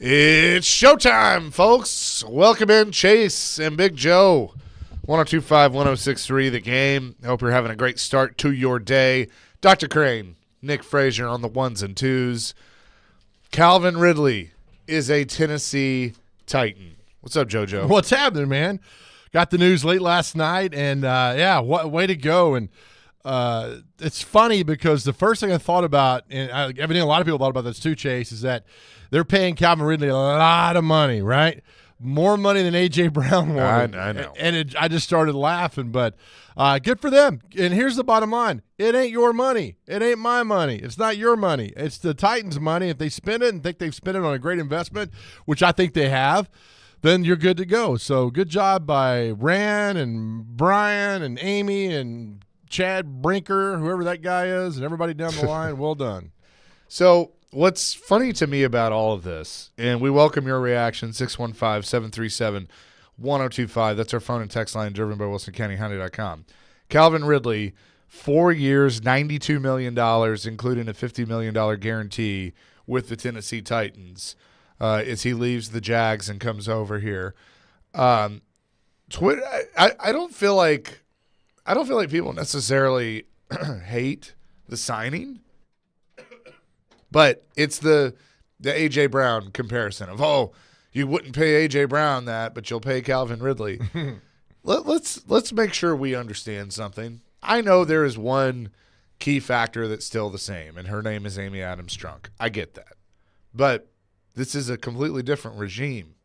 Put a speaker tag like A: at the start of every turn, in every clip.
A: It's showtime, folks. Welcome in, Chase and Big Joe. 102.5, 106.3, The Game. Hope you're having a great start to your day. Dr. Crane, Nick Frazier on the ones and twos. Calvin Ridley is a Tennessee Titan. What's up, JoJo?
B: What's happening, man? Got the news late last night, and what way to go. And it's funny because the first thing I thought about, and evidently a lot of people thought about this too, Chase, is that they're paying Calvin Ridley a lot of money, right? More money than A.J. Brown wanted.
A: I know.
B: And I just started laughing, but good for them. And here's the bottom line. It ain't your money. It ain't my money. It's not your money. It's the Titans' money. If they spend it and think they've spent it on a great investment, which I think they have, then you're good to go. So good job by Rand and Brian and Amy and Chad Brinker, whoever that guy is, and everybody down the line. Well done.
A: So what's funny to me about all of this, and we welcome your reaction, 615-737-1025. That's our phone and text line, driven by WilsonCountyHyundai.com. Calvin Ridley, 4 years, $92 million, including a $50 million guarantee with the Tennessee Titans as he leaves the Jags and comes over here. Twitter, I don't feel like people necessarily hate the signing. But it's the A.J. Brown comparison of, you wouldn't pay A.J. Brown that, but you'll pay Calvin Ridley. Let's make sure we understand something. I know there is one key factor that's still the same, and her name is Amy Adams-Strunk. I get that. But this is a completely different regime.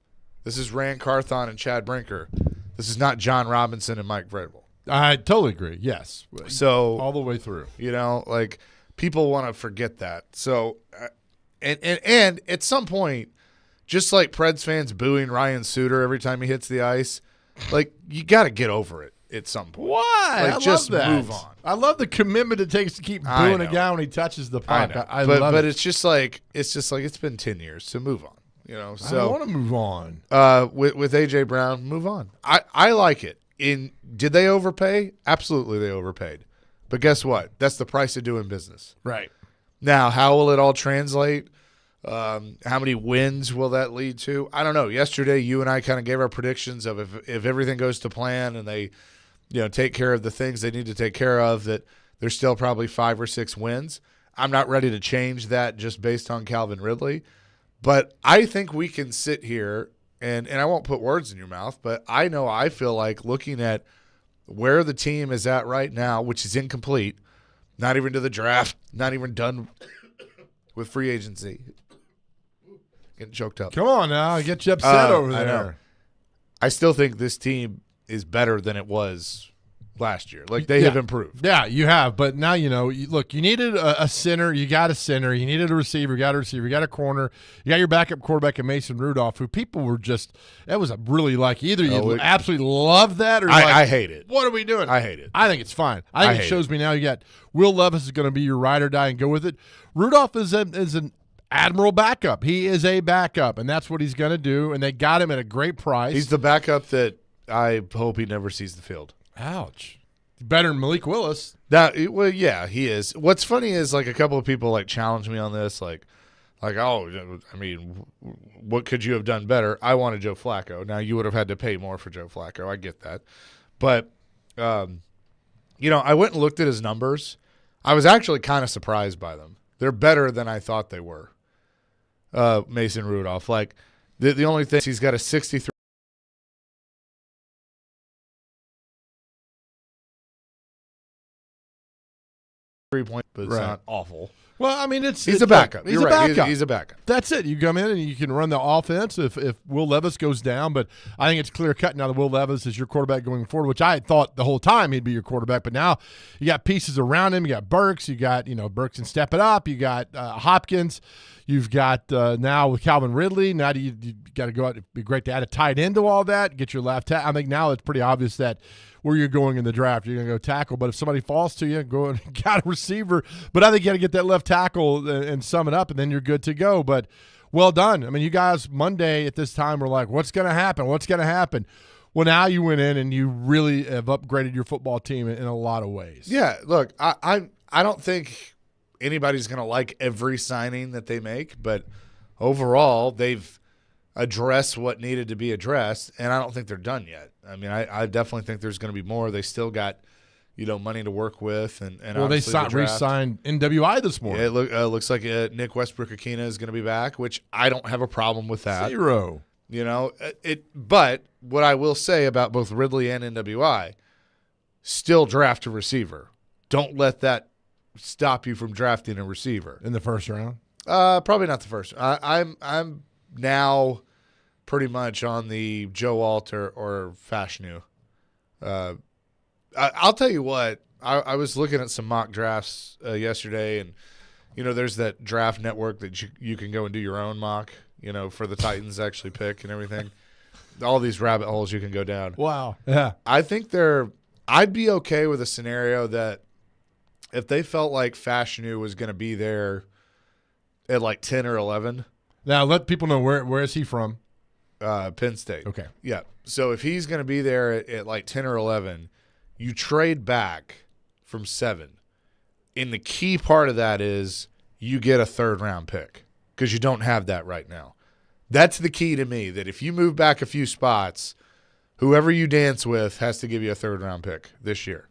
A: This is Rand Carthon and Chad Brinker. This is not John Robinson and Mike Vrabel.
B: I totally agree. Yes.
A: So
B: all the way through.
A: People want to forget that. So, and at some point, just like Preds fans booing Ryan Suter every time he hits the ice, you got to get over it at some point.
B: Why? I
A: just
B: love that.
A: Move on.
B: I love the commitment it takes to keep booing a guy when he touches the puck. I love it.
A: But it's just like it's been 10 years, so move on. So
B: I want to move on.
A: With A.J. Brown, move on. I like it. Did they overpay? Absolutely, they overpaid. But guess what? That's the price of doing business.
B: Right.
A: Now, how will it all translate? How many wins will that lead to? I don't know. Yesterday, you and I kind of gave our predictions of if everything goes to plan and they, take care of the things they need to take care of, that there's still probably 5 or 6 wins. I'm not ready to change that just based on Calvin Ridley. But I think we can sit here, and I won't put words in your mouth, but I feel like looking at where the team is at right now, which is incomplete, not even to the draft, not even done with free agency. Getting choked up.
B: Come on now, get you upset over there.
A: I know. I still think this team is better than it was last year. They have improved.
B: Yeah, you have. But now, look, you needed a center. You got a center. You needed a receiver. You got a receiver. You got a corner. You got your backup quarterback in Mason Rudolph, who people were just – that was a really either you absolutely love that or
A: I hate it.
B: What are we doing?
A: I hate it.
B: I think it's fine. I think it shows me now you got Will Levis is going to be your ride or die and go with it. Rudolph is an admirable backup. He is a backup, and that's what he's going to do, and they got him at a great price.
A: He's the backup that I hope he never sees the field.
B: Ouch. Better than Malik Willis.
A: Well, yeah, he is. What's funny is a couple of people challenge me on this, what could you have done better? I wanted Joe Flacco. Now you would have had to pay more for Joe Flacco. I get that, but I went and looked at his numbers. I was actually kind of surprised by them. They're better than I thought they were. Mason Rudolph, the only thing is he's got a 63. Point, but it's not awful.
B: Well,
A: he's a backup.
B: He's a backup.
A: He's a backup.
B: That's it. You come in and you can run the offense if Will Levis goes down. But I think it's clear cut now that Will Levis is your quarterback going forward, which I had thought the whole time he'd be your quarterback. But now you got pieces around him. You got Burks. You got Burks and step it up. You got Hopkins. You've got now with Calvin Ridley. Now you got to go out. It'd be great to add a tight end to all that. Get your left tackle. I think now it's pretty obvious that where you're going in the draft, you're going to go tackle. But if somebody falls to you, go and got a receiver. But I think you got to get that left tackle and sum it up, and then you're good to go. But well done. You guys Monday at this time were like, what's going to happen? What's going to happen? Well, now you went in and you really have upgraded your football team in a lot of ways.
A: Yeah, look, I don't think anybody's going to like every signing that they make, but overall they've address what needed to be addressed, and I don't think they're done yet. I mean, I definitely think there's going to be more. They still got, money to work with, and
B: well, they
A: obviously the
B: re-signed NWI this morning.
A: Yeah, it looks like Nick Westbrook-Akina is going to be back, which I don't have a problem with that.
B: 0.
A: But what I will say about both Ridley and NWI, still draft a receiver. Don't let that stop you from drafting a receiver
B: In the first round?
A: Probably not the first. I'm now pretty much on the Joe Alter or Fashanu. I'll tell you what. I was looking at some mock drafts yesterday, and there's that draft network that you can go and do your own mock. For the Titans actually pick and everything. All these rabbit holes you can go down.
B: Wow. Yeah.
A: I think I'd be okay with a scenario that if they felt like Fashanu was going to be there at like 10 or 11.
B: Now let people know where is he from?
A: Penn State.
B: Okay.
A: Yeah. So if he's going to be there at like 10 or 11, you trade back from 7. And the key part of that is you get a 3rd round pick because you don't have that right now. That's the key to me, that if you move back a few spots, whoever you dance with has to give you a 3rd round pick this year.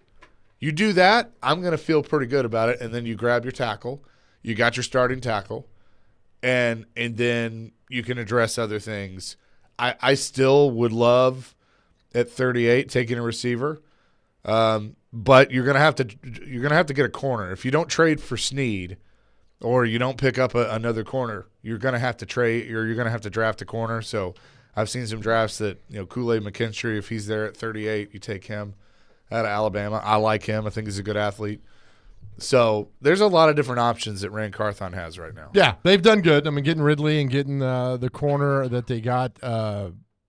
A: You do that, I'm going to feel pretty good about it, and then you grab your tackle. You got your starting tackle, and then you can address other things. I still would love at 38 taking a receiver, but you're gonna have to get a corner. If you don't trade for Snead, or you don't pick up another corner, you're gonna have to trade, or you're gonna have to draft a corner. So I've seen some drafts that Kool-Aid McKinstry, if he's there at 38, you take him out of Alabama. I like him. I think he's a good athlete. So there's a lot of different options that Rand Carthon has right now.
B: Yeah, they've done good. I mean, getting Ridley and getting the corner that they got.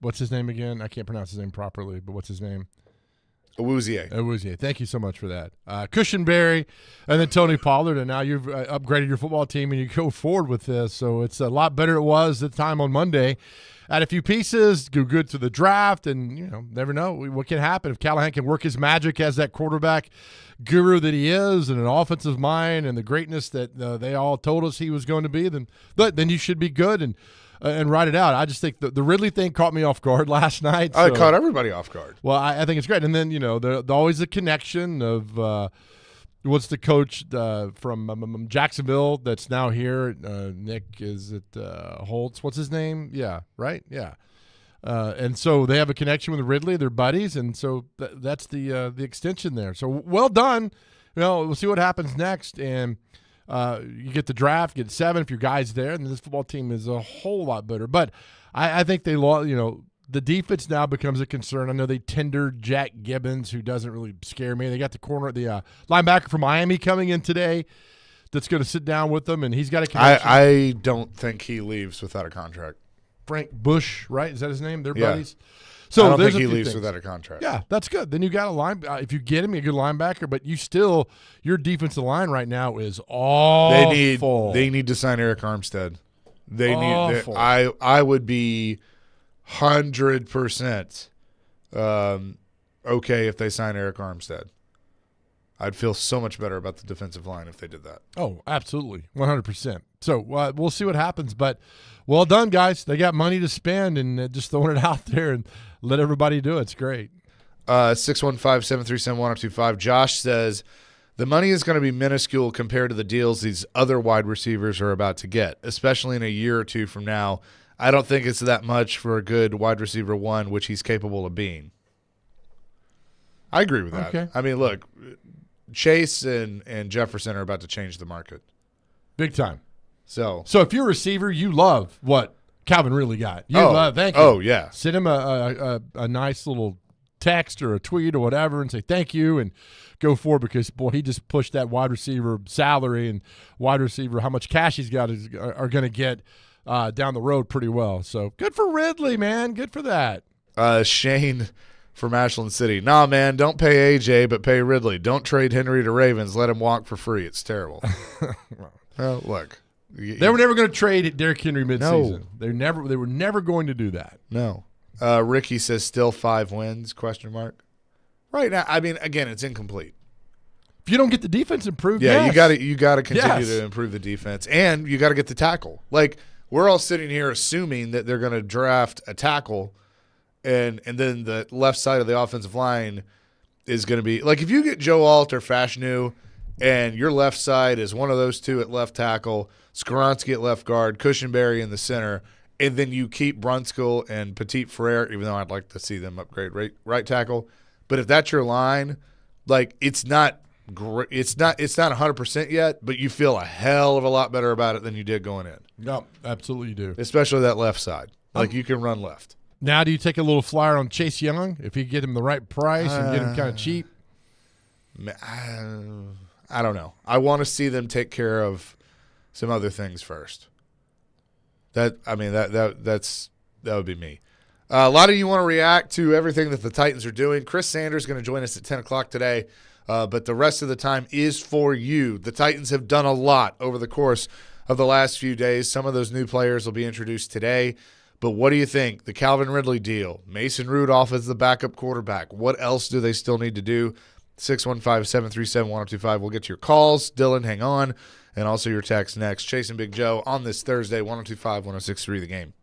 B: What's his name again? I can't pronounce his name properly, but what's his name?
A: Awuzie.
B: Thank you so much for that. Cushenberry and then Tony Pollard, and now you've upgraded your football team and you go forward with this. So it's a lot better than it was at the time on Monday. Add a few pieces, go good to the draft, and, never know what can happen. If Callahan can work his magic as that quarterback guru that he is, and an offensive mind and the greatness that they all told us he was going to be, then you should be good and ride it out. I just think the Ridley thing caught me off guard last night.
A: It caught everybody off guard.
B: Well, I think it's great. And then, there's always a connection of what's the coach from Jacksonville that's now here? Nick, is it Holtz? What's his name? Yeah, right? Yeah. And so they have a connection with Ridley. They're buddies, and so that's the extension there. So well done. We'll see what happens next. And you get the draft, get 7 if your guy's there, and this football team is a whole lot better. But I think they lost. The defense now becomes a concern. I know they tendered Jack Gibbons, who doesn't really scare me. They got the linebacker from Miami coming in today that's going to sit down with them, and he's got a connection.
A: I don't think he leaves without a contract.
B: Frank Bush, right? Is that his name? They're
A: Yeah.
B: buddies. So
A: I don't
B: there's
A: think
B: a
A: he
B: few
A: leaves
B: things.
A: without a contract.
B: Yeah, that's good. Then you got a line. If you get him, a good linebacker. But your defensive line right now is awful.
A: They need to sign Eric Armstead.
B: Awful.
A: I would be 100% okay if they sign Eric Armstead. I'd feel so much better about the defensive line if they did that.
B: Oh, absolutely, 100%. So we'll see what happens. But well done, guys. They got money to spend, and just throwing it out there and let everybody do it. It's great.
A: 615-737-1025. Josh says, the money is going to be minuscule compared to the deals these other wide receivers are about to get, especially in a year or two from now. I don't think it's that much for a good wide receiver 1, which he's capable of being. I agree with that.
B: Okay.
A: I mean, look, Chase and Jefferson are about to change the market.
B: Big time.
A: So
B: if you're a receiver, you love what Calvin really got. Thank you.
A: Oh, yeah.
B: Send him a nice little text or a tweet or whatever and say thank you and go for it, because, boy, he just pushed that wide receiver salary and wide receiver, how much cash he's got are going to get down the road pretty well. So good for Ridley, man. Good for that.
A: Shane from Ashland City. Nah, man, don't pay AJ, but pay Ridley. Don't trade Henry to Ravens. Let him walk for free. It's terrible. Well, look.
B: They were never going to trade Derrick Henry midseason.
A: No.
B: They were never going to do that.
A: No. Ricky says still 5 wins, ? Right now, I mean, again, it's incomplete.
B: If you don't get the defense improved,
A: Yeah,
B: yes.
A: you got to continue
B: Yes.
A: to improve the defense, and you got to get the tackle. Like, we're all sitting here assuming that they're going to draft a tackle, and then the left side of the offensive line is going to be like if you get Joe Alt or Fashanu, and your left side is one of those two at left tackle, Skoronski at left guard, Cushenberry in the center, and then you keep Brunskill and Petit Frere, even though I'd like to see them upgrade right tackle. But if that's your line, like it's not great. It's not 100% yet, but you feel a hell of a lot better about it than you did going in.
B: No, absolutely you do.
A: Especially that left side. Like you can run left.
B: Now, do you take a little flyer on Chase Young if you get him the right price and get him kind of cheap?
A: I don't know. I want to see them take care of some other things first. That would be me. A lot of you want to react to everything that the Titans are doing. Chris Sanders is going to join us at 10 o'clock today, but the rest of the time is for you. The Titans have done a lot over the course of the last few days. Some of those new players will be introduced today. But what do you think? The Calvin Ridley deal, Mason Rudolph as the backup quarterback. What else do they still need to do? 615-737-1025. We'll get to your calls. Dylan, hang on. And also your text next. Chase and Big Joe on this Thursday, 102.5, 106.3 The Game.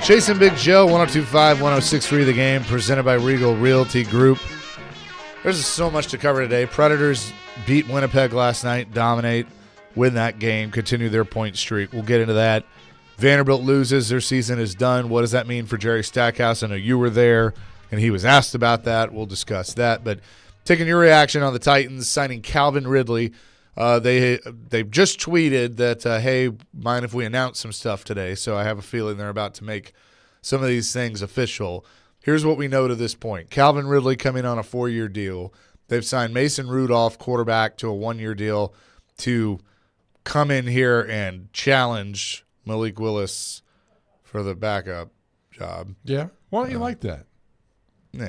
A: Chasing Big Joe, 102.5, 106.3 The Game, presented by Regal Realty Group. There's so much to cover today. Predators beat Winnipeg last night, dominate, win that game, continue their point streak. We'll get into that. Vanderbilt loses. Their season is done. What does that mean for Jerry Stackhouse? I know you were there, and he was asked about that. We'll discuss that. But taking your reaction on the Titans signing Calvin Ridley. They've just tweeted that, hey, mind if we announce some stuff today? So I have a feeling they're about to make some of these things official. Here's what we know to this point. Calvin Ridley coming on a 4-year deal. They've signed Mason Rudolph, quarterback, to a 1-year deal to come in here and challenge Malik Willis for the backup job.
B: Yeah. Why don't you like that?
A: Nah.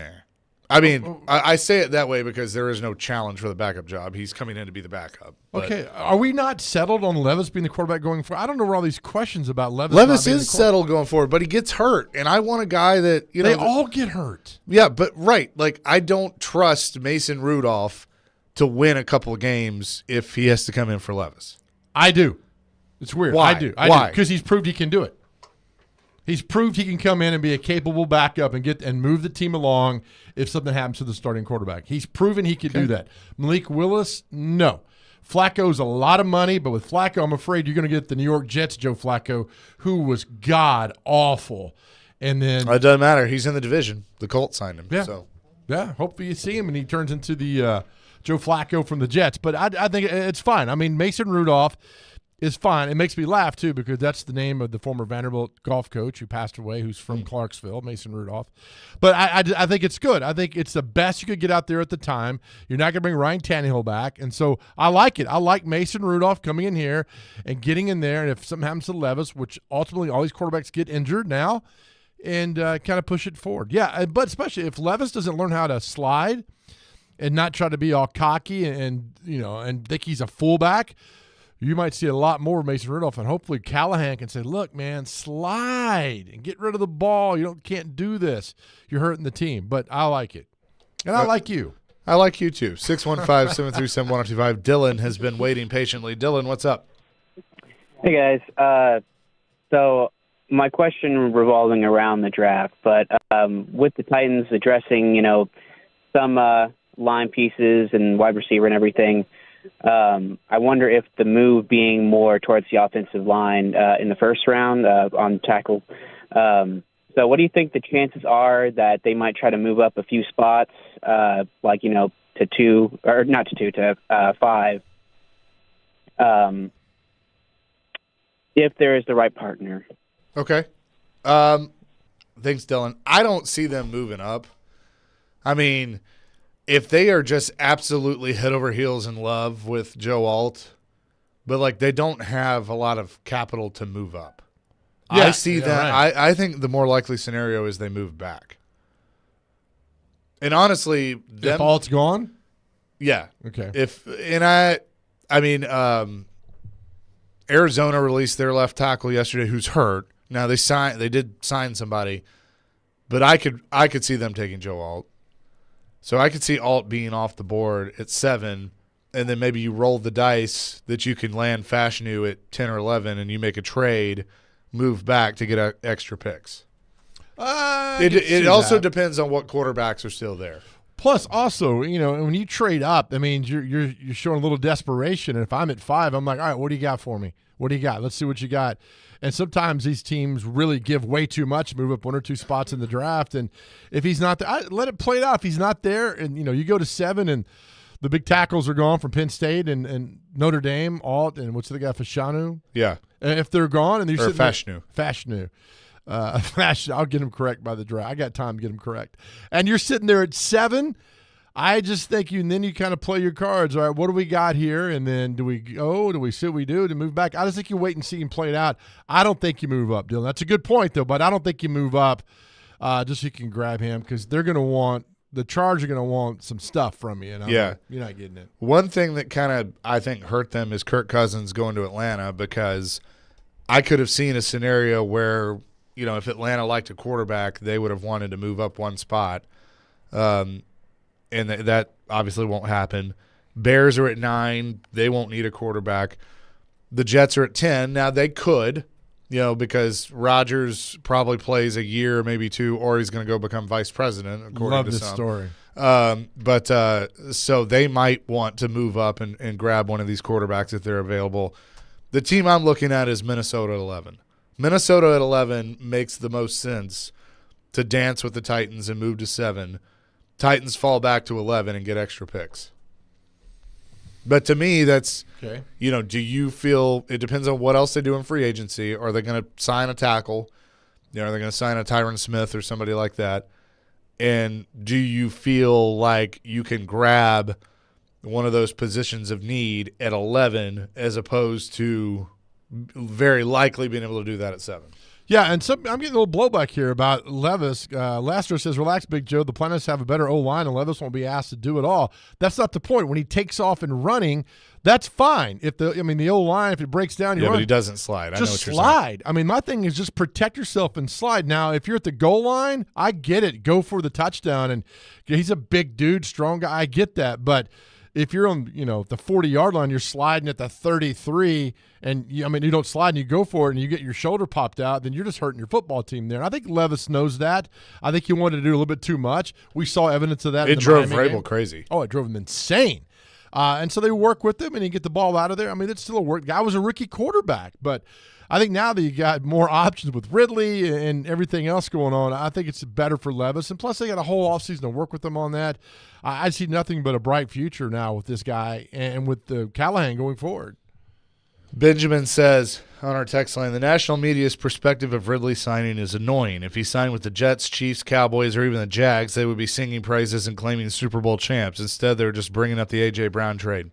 A: I mean, I say it that way because there is no challenge for the backup job. He's coming in to be the backup.
B: Okay, are we not settled on Levis being the quarterback going forward? I don't know where all these questions about Levis.
A: Levis is settled going forward, but he gets hurt, and I want a guy that
B: they all get hurt.
A: Yeah, but right, like I don't trust Mason Rudolph to win a couple of games if he has to come in for Levis.
B: I do. It's weird.
A: Why?
B: I do.
A: Why?
B: Because he's proved he can do it. He's proved he can come in and be a capable backup and move the team along if something happens to the starting quarterback. He's proven he can do that. Malik Willis, no. Flacco's a lot of money, but with Flacco, I'm afraid you're going to get the New York Jets Joe Flacco, who was god-awful. And then
A: it doesn't matter. He's in the division. The Colts signed him.
B: Yeah.
A: So.
B: Yeah, hopefully you see him and he turns into the Joe Flacco from the Jets. But I think it's fine. I mean, Mason Rudolph is fine. It makes me laugh, too, because that's the name of the former Vanderbilt golf coach who passed away, who's from Clarksville, Mason Rudolph. But I think it's good. I think it's the best you could get out there at the time. You're not going to bring Ryan Tannehill back. And so I like it. I like Mason Rudolph coming in here and getting in there. And if something happens to Levis, which ultimately all these quarterbacks get injured now, and kind of push it forward. Yeah, but especially if Levis doesn't learn how to slide and not try to be all cocky and think he's a fullback, you might see a lot more of Mason Rudolph, and hopefully Callahan can say, look, man, slide and get rid of the ball. You can't do this. You're hurting the team. But I like it. And I like you.
A: I like you too. 615-737-1025. Dylan has been waiting patiently. Dylan, what's up?
C: Hey, guys. So my question revolving around the draft, but with the Titans addressing, some line pieces and wide receiver and everything, I wonder if the move being more towards the offensive line in the first round on tackle. So what do you think the chances are that they might try to move up a few spots, to 2, or not to 2, to 5, if there is the right partner?
A: Okay. Thanks, Dylan. I don't see them moving up. I mean, if they are just absolutely head over heels in love with Joe Alt, but they don't have a lot of capital to move up.
B: Yeah,
A: I see that.
B: Right.
A: I think the more likely scenario is they move back. And honestly,
B: if Alt's gone?
A: Yeah.
B: Okay.
A: Arizona released their left tackle yesterday who's hurt. Now they did sign somebody, but I could see them taking Joe Alt. So I could see Alt being off the board at 7, and then maybe you roll the dice that you can land Fashanu at 10 or 11, and you make a trade, move back to get extra picks. It also depends on what quarterbacks are still there.
B: Plus, also, when you trade up, I mean, you're showing a little desperation. And if I'm at 5, I'm like, all right, what do you got for me? What do you got? Let's see what you got. And sometimes these teams really give way too much, move up 1 or 2 spots in the draft. And if he's not there, let it play it out. If he's not there, and you go to 7, and the big tackles are gone from Penn State and Notre Dame, Alt, and what's the guy, Fashanu?
A: Yeah.
B: And if they're gone, and they're
A: Fashanu.
B: I'll get him correct by the draft. I got time to get him correct. And you're sitting there at 7. I just think and then you kind of play your cards. All right, what do we got here? And then do we go? Do we see what we do to move back? I just think you wait and see and play it out. I don't think you move up, Dylan. That's a good point, though, but I don't think you move up just so you can grab him because they're going to want – the Chargers are going to want some stuff from you. You're not getting it.
A: One thing that kind of, I think, hurt them is Kirk Cousins going to Atlanta because I could have seen a scenario where, if Atlanta liked a quarterback, they would have wanted to move up 1 spot. And that obviously won't happen. Bears are at 9. They won't need a quarterback. The Jets are at 10. Now, they could. because Rodgers probably plays a year, maybe 2, or he's going to go become vice president, according
B: Love
A: to
B: this
A: some.
B: story.
A: So they might want to move up and grab one of these quarterbacks if they're available. The team I'm looking at is Minnesota at 11. Minnesota at 11 makes the most sense to dance with the Titans and move to 7. Titans fall back to 11 and get extra picks. But to me, that's,
B: Okay.
A: do you feel – it depends on what else they do in free agency. Are they going to sign a tackle? Are they going to sign a Tyron Smith or somebody like that? And do you feel like you can grab one of those positions of need at 11 as opposed to very likely being able to do that at 7?
B: Yeah, and I'm getting a little blowback here about Levis. Lester says, relax, Big Joe. The Planets have a better O-line, and Levis won't be asked to do it all. That's not the point. When he takes off and running, that's fine. The O-line, if it breaks down,
A: but he doesn't slide. I know what you're
B: slide. My thing is just protect yourself and slide. Now, if you're at the goal line, I get it. Go for the touchdown. And he's a big dude, strong guy. I get that. But if you're on, the 40-yard line, you're sliding at the 33, and you don't slide and you go for it and you get your shoulder popped out, then you're just hurting your football team there. And I think Levis knows that. I think he wanted to do a little bit too much. We saw evidence of that.
A: It drove Vrabel crazy.
B: Oh, it drove him insane. And so they work with him, and he get the ball out of there. It's still a work. Guy was a rookie quarterback, but I think now that you got more options with Ridley and everything else going on, I think it's better for Levis. And plus, they got a whole offseason to work with him on that. I see nothing but a bright future now with this guy and with the Callahan going forward.
A: Benjamin says on our text line, the national media's perspective of Ridley signing is annoying. If he signed with the Jets, Chiefs, Cowboys, or even the Jags, they would be singing praises and claiming Super Bowl champs. Instead, they're just bringing up the A.J. Brown trade.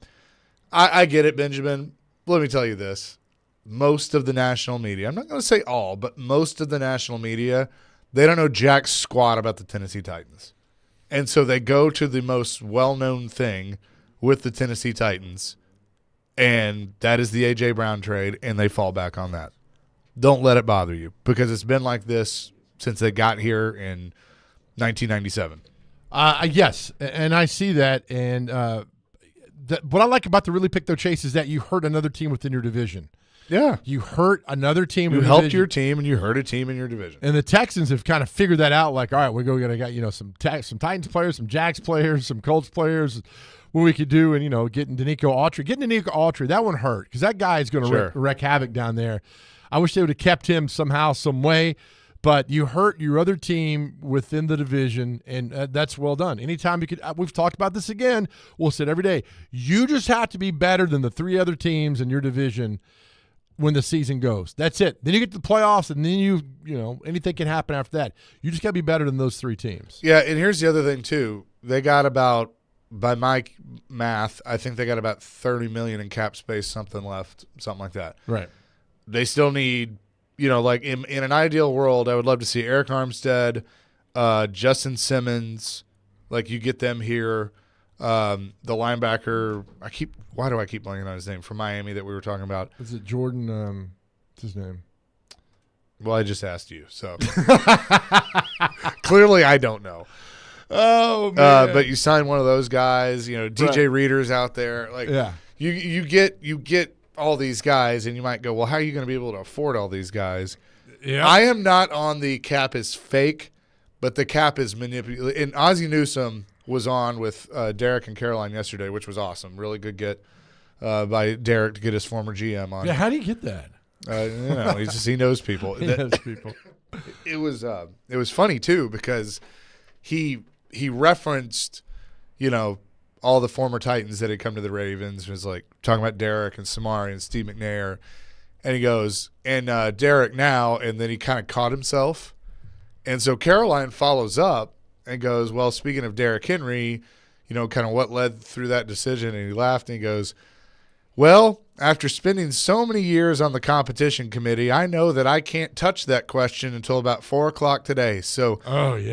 A: I get it, Benjamin. Let me tell you this. Most of the national media, I'm not going to say all, but most of the national media, they don't know jack squat about the Tennessee Titans. And so they go to the most well-known thing with the Tennessee Titans, and that is the A.J. Brown trade, and they fall back on that. Don't let it bother you, because it's been like this since they got here in 1997.
B: Yes, and I see that. And what I like about the Really Pick Their Chase is that you hurt another team within your division.
A: Yeah.
B: You hurt another team.
A: You helped your team, and you hurt a team in your division.
B: And the Texans have kind of figured that out. Like, all right, we got some Titans players, some Jags players, some Colts players. What we could do, and getting Danico Autry, that one hurt because that guy is going to wreak havoc down there. I wish they would have kept him somehow, some way. But you hurt your other team within the division, and that's well done. Anytime you could, we've talked about this again. We'll say it every day. You just have to be better than the 3 other teams in your division when the season goes. That's it. Then you get to the playoffs, and then anything can happen after that. You just got to be better than those 3 teams.
A: Yeah, and here's the other thing too. They got about, by my math, I think they got about $30 million in cap space, something left, something like that.
B: Right.
A: They still need, like in an ideal world, I would love to see Eric Armstead, Justin Simmons, like you get them here. The linebacker, why do I keep blanking on his name, from Miami that we were talking about?
B: Is it Jordan? What's his name?
A: Well, I just asked you, so clearly I don't know.
B: Oh man!
A: But you sign one of those guys, DJ Reader's out there. Like,
B: yeah,
A: you get all these guys, and you might go, well, how are you going to be able to afford all these guys?
B: Yeah,
A: I am not on the cap is fake, but the cap is manipulated. And Ozzie Newsome was on with Derek and Caroline yesterday, which was awesome. Really good get by Derek to get his former GM on.
B: Yeah, how do you get that?
A: He knows people.
B: He knows people.
A: It was funny too because he referenced, all the former Titans that had come to the Ravens. It was like talking about Derek and Samari and Steve McNair, and he goes, and Derek now, and then he kind of caught himself, and so Caroline follows up and goes, well, speaking of Derrick Henry, kind of what led through that decision, and he laughed and he goes, well, after spending so many years on the competition committee, I know that I can't touch that question until about 4 o'clock today. So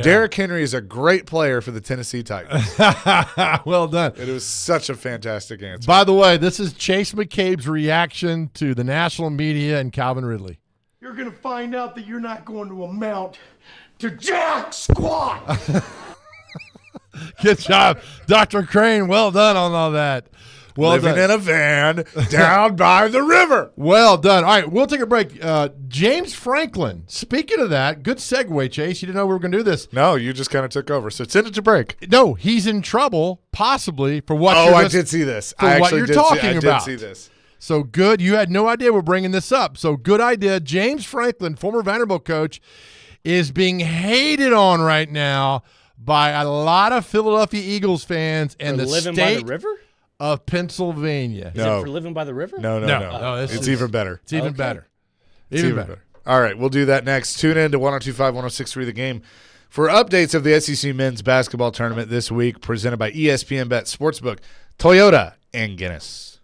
A: Derrick Henry is a great player for the Tennessee Titans.
B: Well done.
A: It was such a fantastic answer.
B: By the way, this is Chase McCabe's reaction to the national media and Calvin Ridley.
D: You're going to find out that you're not going to amount to jack squat.
B: Good job, Dr. Crane. Well done on all that. Well
A: living
B: done.
A: in a van down by the river.
B: Well done. All right, we'll take a break. James Franklin. Speaking of that, good segue, Chase. You didn't know we were going to do this.
A: No, you just kind of took over. So send it to break.
B: No, he's in trouble, possibly, for what
A: Oh,
B: you're
A: I
B: just-
A: did see this.
B: for
A: I
B: what
A: actually
B: you're
A: did
B: talking
A: I
B: about.
A: did see this.
B: So good. You had no idea we're bringing this up. So good idea. James Franklin, former Vanderbilt coach, is being hated on right now by a lot of Philadelphia Eagles fans and
E: For
B: the
E: living by
B: state
E: the river?
B: of Pennsylvania.
E: Is
A: No.
E: it for living by the river?
A: No.
B: No, this
A: It's
B: is-
A: even better.
B: It's even
E: Okay.
B: better.
A: It's
B: Even better.
A: All right, we'll do that next. Tune in to 102.5, 106.3 The Game for updates of the SEC men's basketball tournament this week, presented by ESPN Bet Sportsbook, Toyota, and Guinness.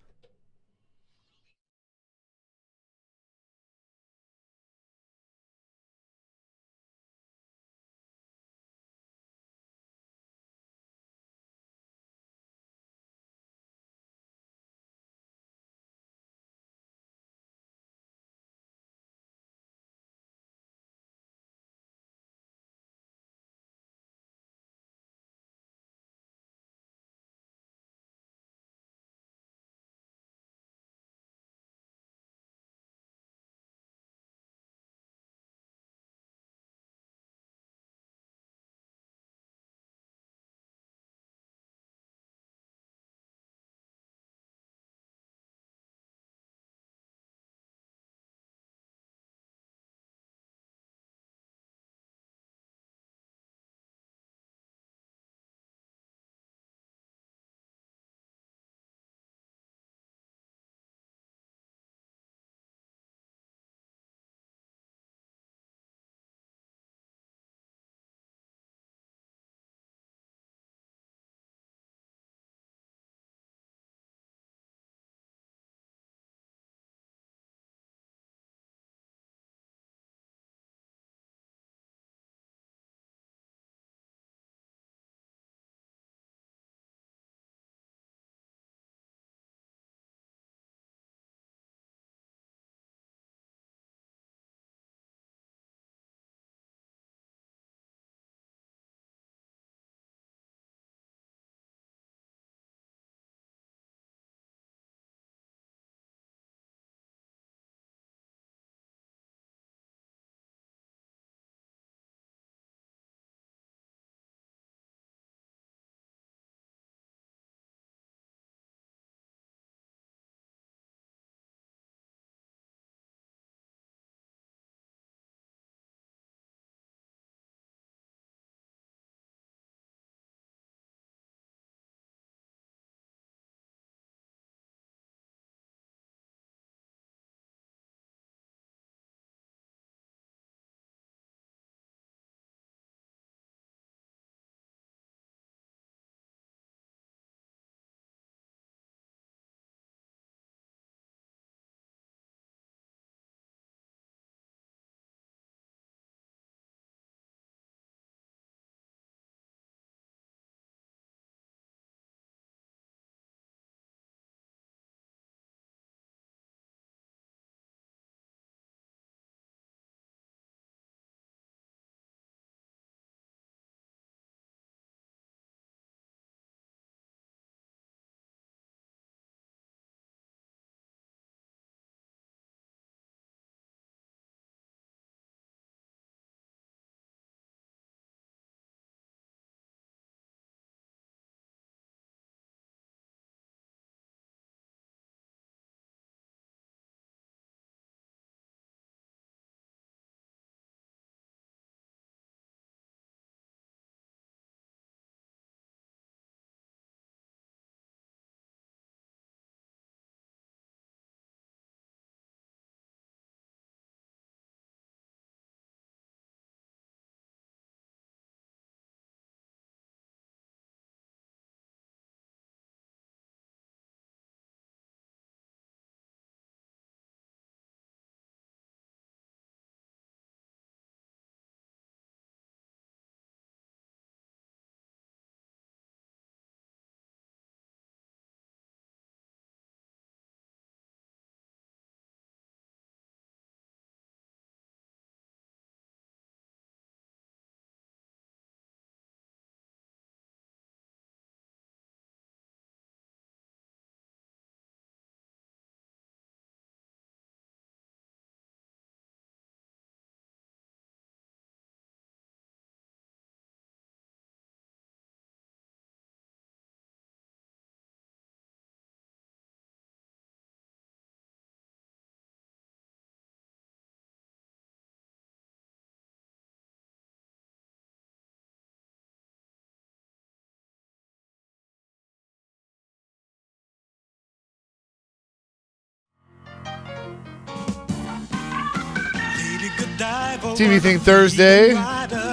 A: TV Thing Thursday,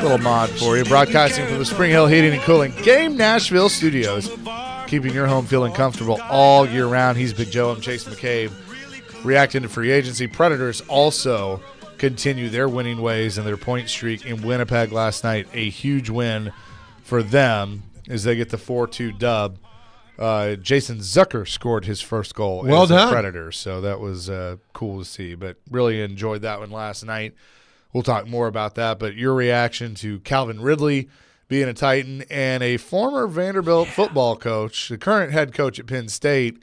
A: little mod for you, broadcasting from the Spring Hill Heating and Cooling Game Nashville studios, keeping your home feeling comfortable all year round. He's Big Joe. I'm Chase McCabe. Reacting to free agency, Predators also continue their winning ways and their point streak in Winnipeg last night. A huge win for them as they get the 4-2 dub. Jason Zucker scored his first goal as a Predator, so that was cool to see. But really enjoyed that one last night. We'll talk more about that. But your reaction to Calvin Ridley being a Titan and a former Vanderbilt football coach, the current head coach at Penn State,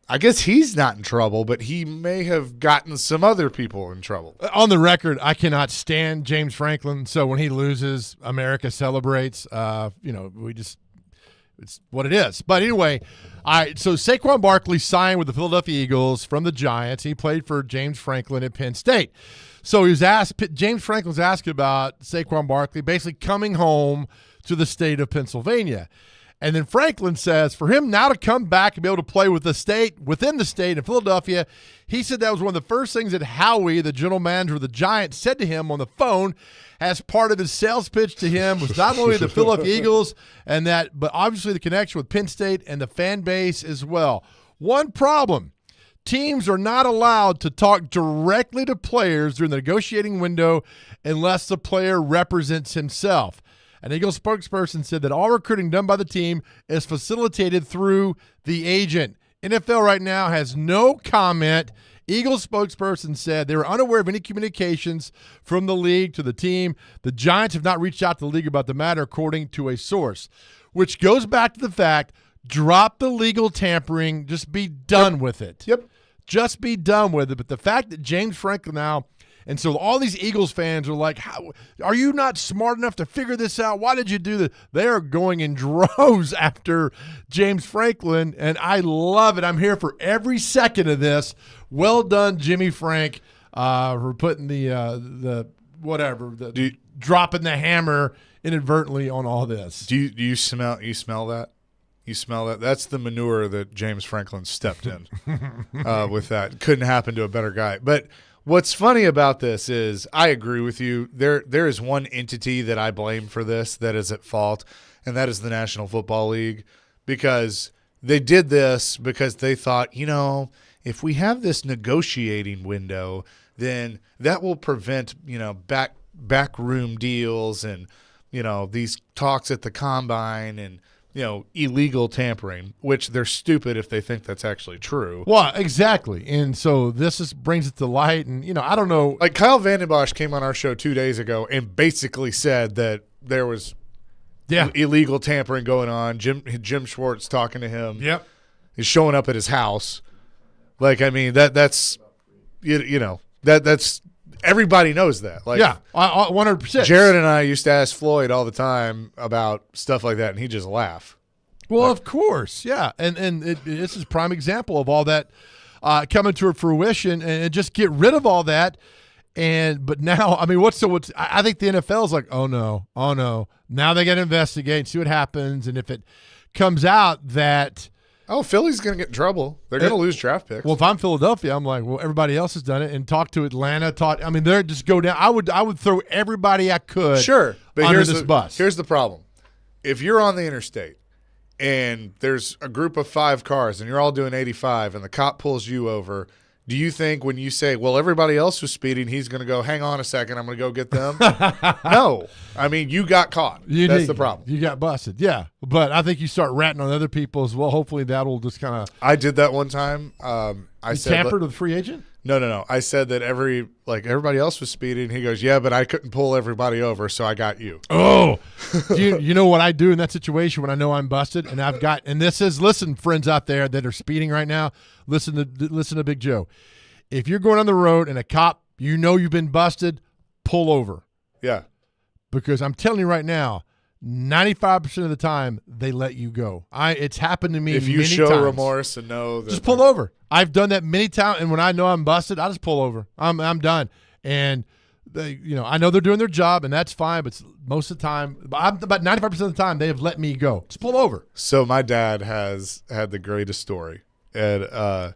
A: I guess he's not in trouble, but he may have gotten some other people in trouble.
B: On the record, I cannot stand James Franklin. So when he loses, America celebrates. It's what it is. But anyway, so Saquon Barkley signed with the Philadelphia Eagles from the Giants. He played for James Franklin at Penn State. So he was asked, James Franklin was asked about Saquon Barkley basically coming home to the state of Pennsylvania. And then Franklin says for him now to come back and be able to play with the state, within the state in Philadelphia, he said that was one of the first things that Howie, the general manager of the Giants, said to him on the phone as part of his sales pitch to him was not only the Philadelphia Eagles and that, but obviously the connection with Penn State and the fan base as well. One problem, teams are not allowed to talk directly to players during the negotiating window unless the player represents himself. An Eagles spokesperson said that all recruiting done by the team is facilitated through the agent. NFL right now has no comment. Eagles spokesperson said they were unaware of any communications from the league to the team. The Giants have not reached out to the league about the matter, according to a source, which goes back to the fact, drop the legal tampering, just be done with it.
A: Yep.
B: Just be done with it. But the fact that James Franklin now, and so all these Eagles fans are like, how, are you not smart enough to figure this out? Why did you do this? They are going in droves after James Franklin, and I love it. I'm here for every second of this. Well done, Jimmy Frank, for putting dropping the hammer inadvertently on all this.
A: Do you smell that? You smell that? That's the manure that James Franklin stepped in with that. Couldn't happen to a better guy. But what's funny about this is I agree with you. There is one entity that I blame for this that is at fault, and that is the National Football League, because they did this because they thought, if we have this negotiating window, then that will prevent, backroom deals and, these talks at the combine and, illegal tampering, which they're stupid if they think that's actually true.
B: Well, exactly. And so this brings it to light. And, I don't know.
A: Like Kyle Vanden Bosch came on our show 2 days ago and basically said that there was illegal tampering going on. Jim Schwartz talking to him.
B: Yep.
A: He's showing up at his house. Like, I mean, that's everybody knows that. Like,
B: yeah, 100%.
A: Jared and I used to ask Floyd all the time about stuff like that, and he'd just laugh.
B: Well, of course, yeah. And this is a prime example of all that coming to fruition, and just get rid of all that. But now, I mean, I think the NFL is like, oh no. Now they got to investigate and see what happens. And if it comes out that –
A: Philly's going to get in trouble. They're going to lose draft picks.
B: Well, if I'm Philadelphia, I'm like, well, everybody else has done it, and talk to Atlanta. They're just go down. I would throw everybody I could
A: but
B: under this bus.
A: Here's the problem. If you're on the interstate and there's a group of 5 cars and you're all doing 85 and the cop pulls you over, do you think when you say, well, everybody else was speeding, he's going to go, hang on a second, I'm going to go get them? No. I mean, you got caught. That's the problem.
B: You got busted. Yeah. But I think you start ratting on other people as well. Hopefully that'll just kind of.
A: I did that one time. I said,
B: tampered with a free agent?
A: No. I said that everybody else was speeding. He goes, yeah, but I couldn't pull everybody over, so I got you.
B: Oh. you know what I do in that situation when I know I'm busted? And this is, listen, friends out there that are speeding right now, listen to Big Joe. If you're going on the road and a cop, you've been busted, pull over.
A: Yeah.
B: Because I'm telling you right now, 95% of the time they let you go. It's happened to me
A: if you
B: many
A: show
B: times.
A: remorse and know that,
B: just pull over. I've done that many times, and when I know I'm busted, I just pull over. I'm done. And I know they're doing their job, and that's fine. But most of the time, about 95% of the time, they have let me go. Just pull over.
A: So my dad has had the greatest story, and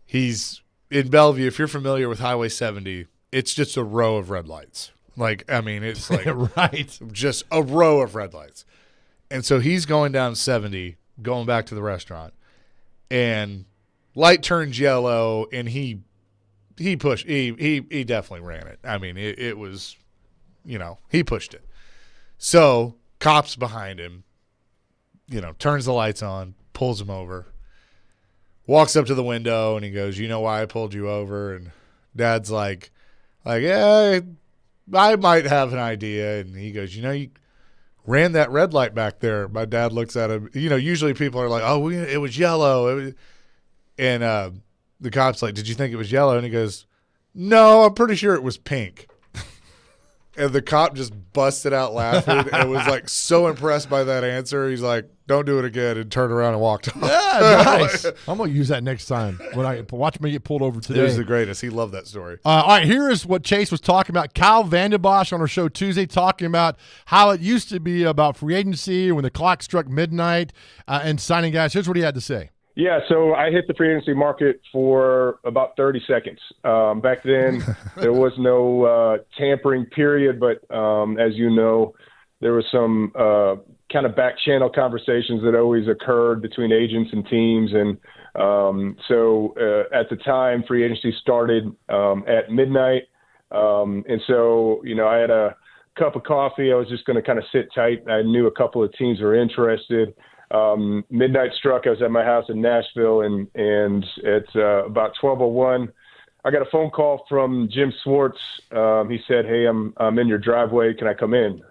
A: he's in Bellevue. If you're familiar with Highway 70, it's just a row of red lights. Like, I mean, it's like
B: right.
A: just a row of red lights. And so he's going down 70, going back to the restaurant, and light turns yellow, and he definitely ran it. I mean, it was, he pushed it. So cops behind him, turns the lights on, pulls him over, walks up to the window, and he goes, "You know why I pulled you over?" And Dad's like, yeah, I might have an idea. And he goes, you ran that red light back there. My dad looks at him. Usually people are like, "Oh, it was yellow." And the cop's like, "Did you think it was yellow?" And he goes, "No, I'm pretty sure it was pink." And the cop just busted out laughing and was like so impressed by that answer. He's like, "Don't do it again," and turned around and walked off.
B: Yeah, nice. I'm going to use that next time when I watch me get pulled over today.
A: It was the greatest. He loved that story.
B: All right, here is what Chase was talking about. Kyle Vanden Bosch on our show Tuesday talking about how it used to be about free agency when the clock struck midnight and signing guys. Here's what he had to say.
E: Yeah, so I hit the free agency market for about 30 seconds. Back then, there was no tampering period, but as you know, there was some kind of back channel conversations that always occurred between agents and teams. And so at the time, free agency started at midnight. And so, I had a cup of coffee. I was just going to kind of sit tight. I knew a couple of teams were interested. Midnight struck. I was at my house in Nashville, and at about 12:01, I got a phone call from Jim Swartz. He said, "Hey, I'm in your driveway. Can I come in?"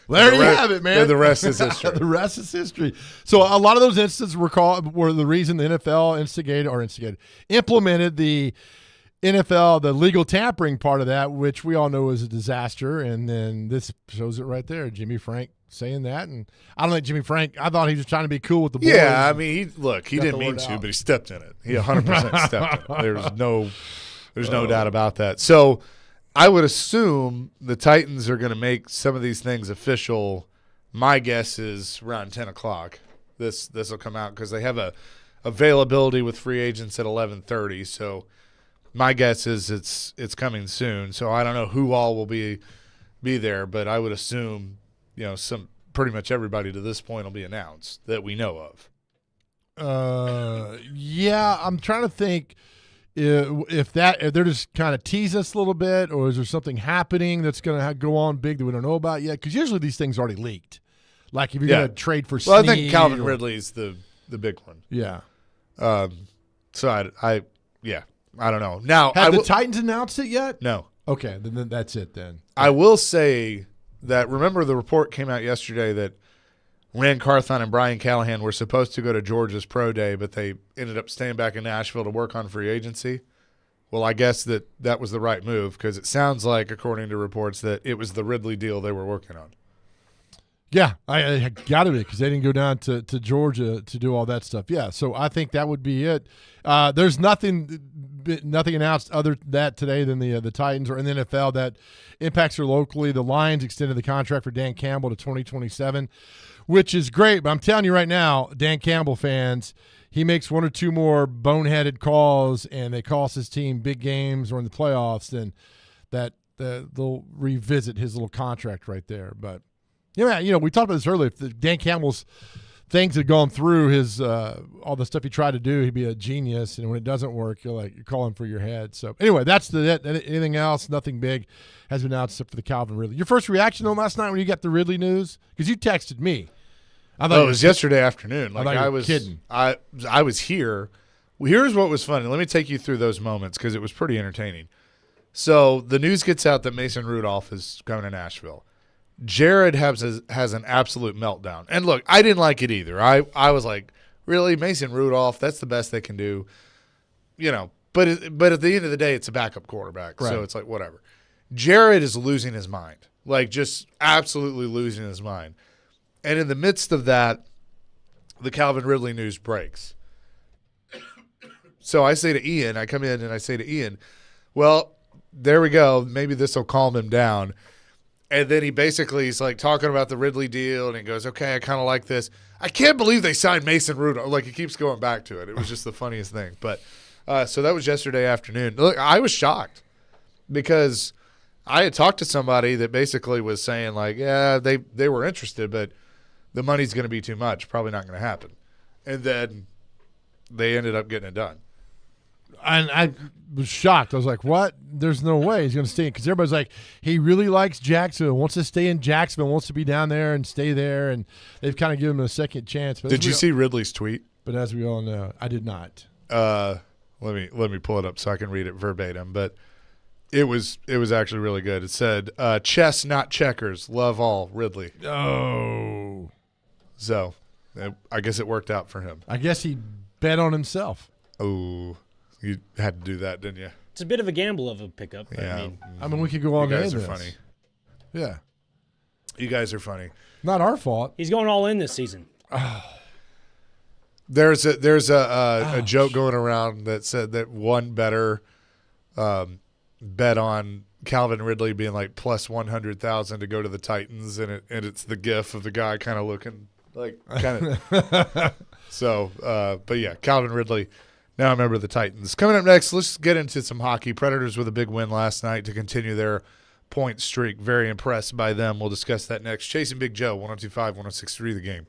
B: There you have it, man.
A: The rest is history.
B: The rest is history. So a lot of those instances were the reason the NFL implemented the NFL, the legal tampering part of that, which we all know is a disaster. And then this shows it right there. Jimmy Frank saying that. And I don't think Jimmy Frank, I thought he was trying to be cool with the boys.
A: Yeah, I mean, he didn't mean to, but he stepped in it. He 100% stepped in it. There's no doubt about that. So I would assume the Titans are going to make some of these things official. My guess is around 10 o'clock. This will come out because they have a availability with free agents at 11:30. So my guess is it's coming soon. So I don't know who all will be there, but I would assume some pretty much everybody to this point will be announced that we know of.
B: Yeah, I'm trying to think if they're just kind of teasing us a little bit, or is there something happening that's going to go on big that we don't know about yet? Because usually these things are already leaked. Like if you're going to trade for
A: Well,
B: Snead,
A: I think Calvin Ridley's the big one.
B: Yeah.
A: So I don't know. Now,
B: have the Titans announced it yet?
A: No.
B: Okay, then that's it then.
A: I will say that, remember the report came out yesterday that Rand Carthon and Brian Callahan were supposed to go to Georgia's pro day, but they ended up staying back in Nashville to work on free agency. Well, I guess that was the right move because it sounds like, according to reports, that it was the Ridley deal they were working on.
B: Yeah, I got to be because they didn't go down to Georgia to do all that stuff. Yeah, so I think that would be it. There's nothing announced other than that today than the Titans or in the NFL that impacts her locally. The Lions extended the contract for Dan Campbell to 2027, which is great. But I'm telling you right now, Dan Campbell fans, he makes one or two more boneheaded calls and they cost his team big games or in the playoffs, then they'll revisit his little contract right there. But yeah, we talked about this earlier. If Dan Campbell's things had gone through his all the stuff he tried to do, he'd be a genius. And when it doesn't work, you're calling for your head. So anyway, that's it. Anything else? Nothing big has been announced except for the Calvin Ridley. Your first reaction on last night when you got the Ridley news? Because you texted me.
A: I thought it was yesterday afternoon.
B: I was kidding.
A: I was here. Well, here's what was funny. Let me take you through those moments because it was pretty entertaining. So the news gets out that Mason Rudolph is coming to Nashville. Jared has an absolute meltdown. And look, I didn't like it either. I was like, really? Mason Rudolph, that's the best they can do. But at the end of the day, it's a backup quarterback. Right. So it's like, whatever. Jared is losing his mind. Like, just absolutely losing his mind. And in the midst of that, the Calvin Ridley news breaks. So I say to Ian, I come in and I say to Ian, well, there we go. Maybe this will calm him down. And then he's like talking about the Ridley deal, and he goes, okay, I kind of like this. I can't believe they signed Mason Rudolph. Like, he keeps going back to it. It was just the funniest thing. But So that was yesterday afternoon. Look, I was shocked because I had talked to somebody that basically was saying like, yeah, they were interested, but the money's going to be too much. Probably not going to happen. And then they ended up getting it done.
B: And I was shocked. I was like, what? There's no way he's going to stay in. Because everybody's like, he really likes Jacksonville, wants to stay in Jacksonville, wants to be down there and stay there. And they've kind of given him a second chance. But
A: Did you see Ridley's tweet?
B: But as we all know, I did not.
A: Let me pull it up so I can read it verbatim. But it was actually really good. It said, chess, not checkers. Love all, Ridley.
B: Oh.
A: So I guess it worked out for him.
B: I guess he bet on himself.
A: Oh, you had to do that, didn't you?
F: It's a bit of a gamble of a pickup.
A: Yeah.
B: I mean, we could go on.
A: You guys
B: to
A: are
B: end this.
A: funny.
B: Yeah.
A: You guys are funny.
B: Not our fault.
F: He's going all in this season.
A: There's a joke going around that said that one bettor bet on Calvin Ridley being like plus 100,000 to go to the Titans, and it's the gif of the guy kind of looking like kind of. So, but yeah, Calvin Ridley. Now a member of the Titans. Coming up next, let's get into some hockey. Predators with a big win last night to continue their point streak. Very impressed by them. We'll discuss that next. Chasing Big Joe, 102.5, 106.3 The Game.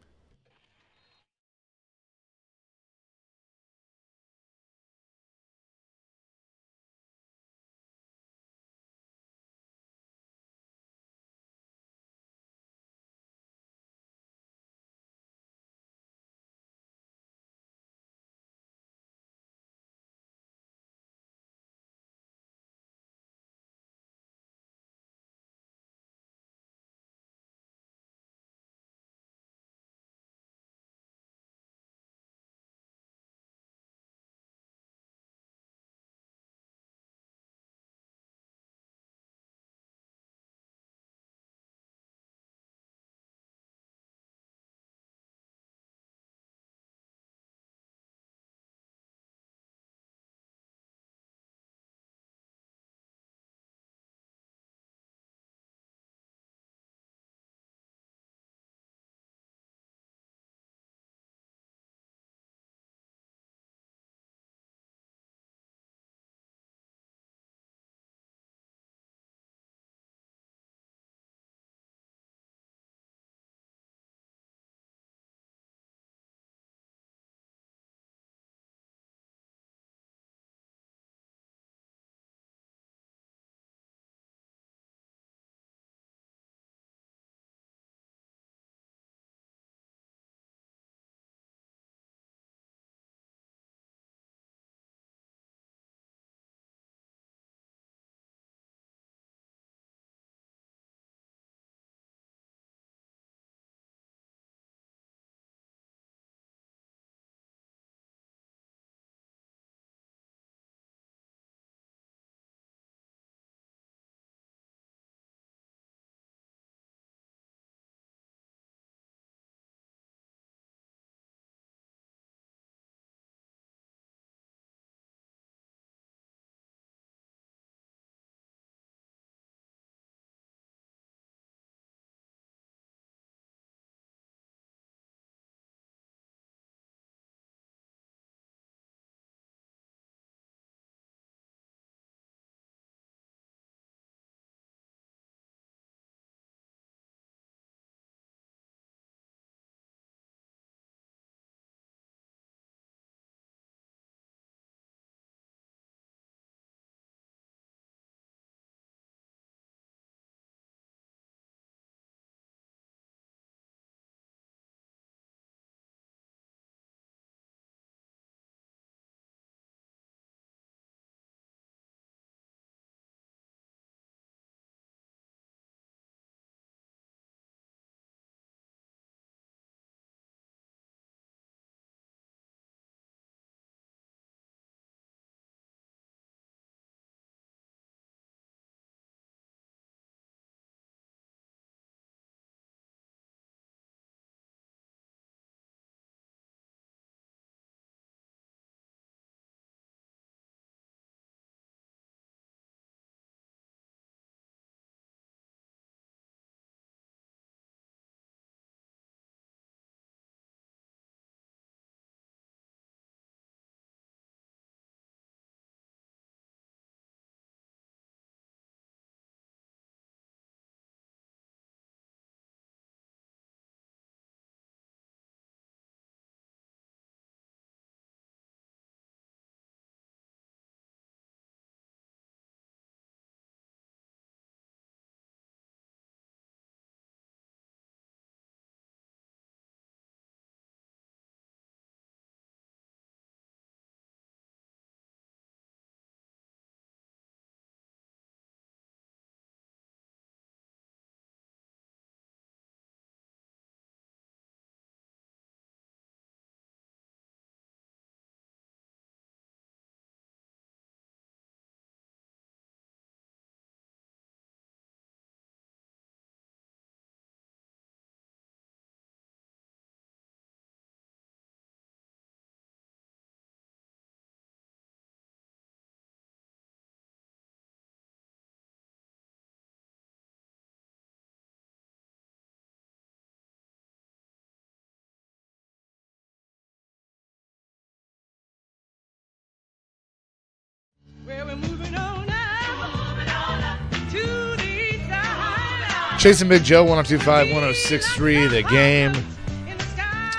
A: Chasing Big Joe, 102.5, 106.3, The Game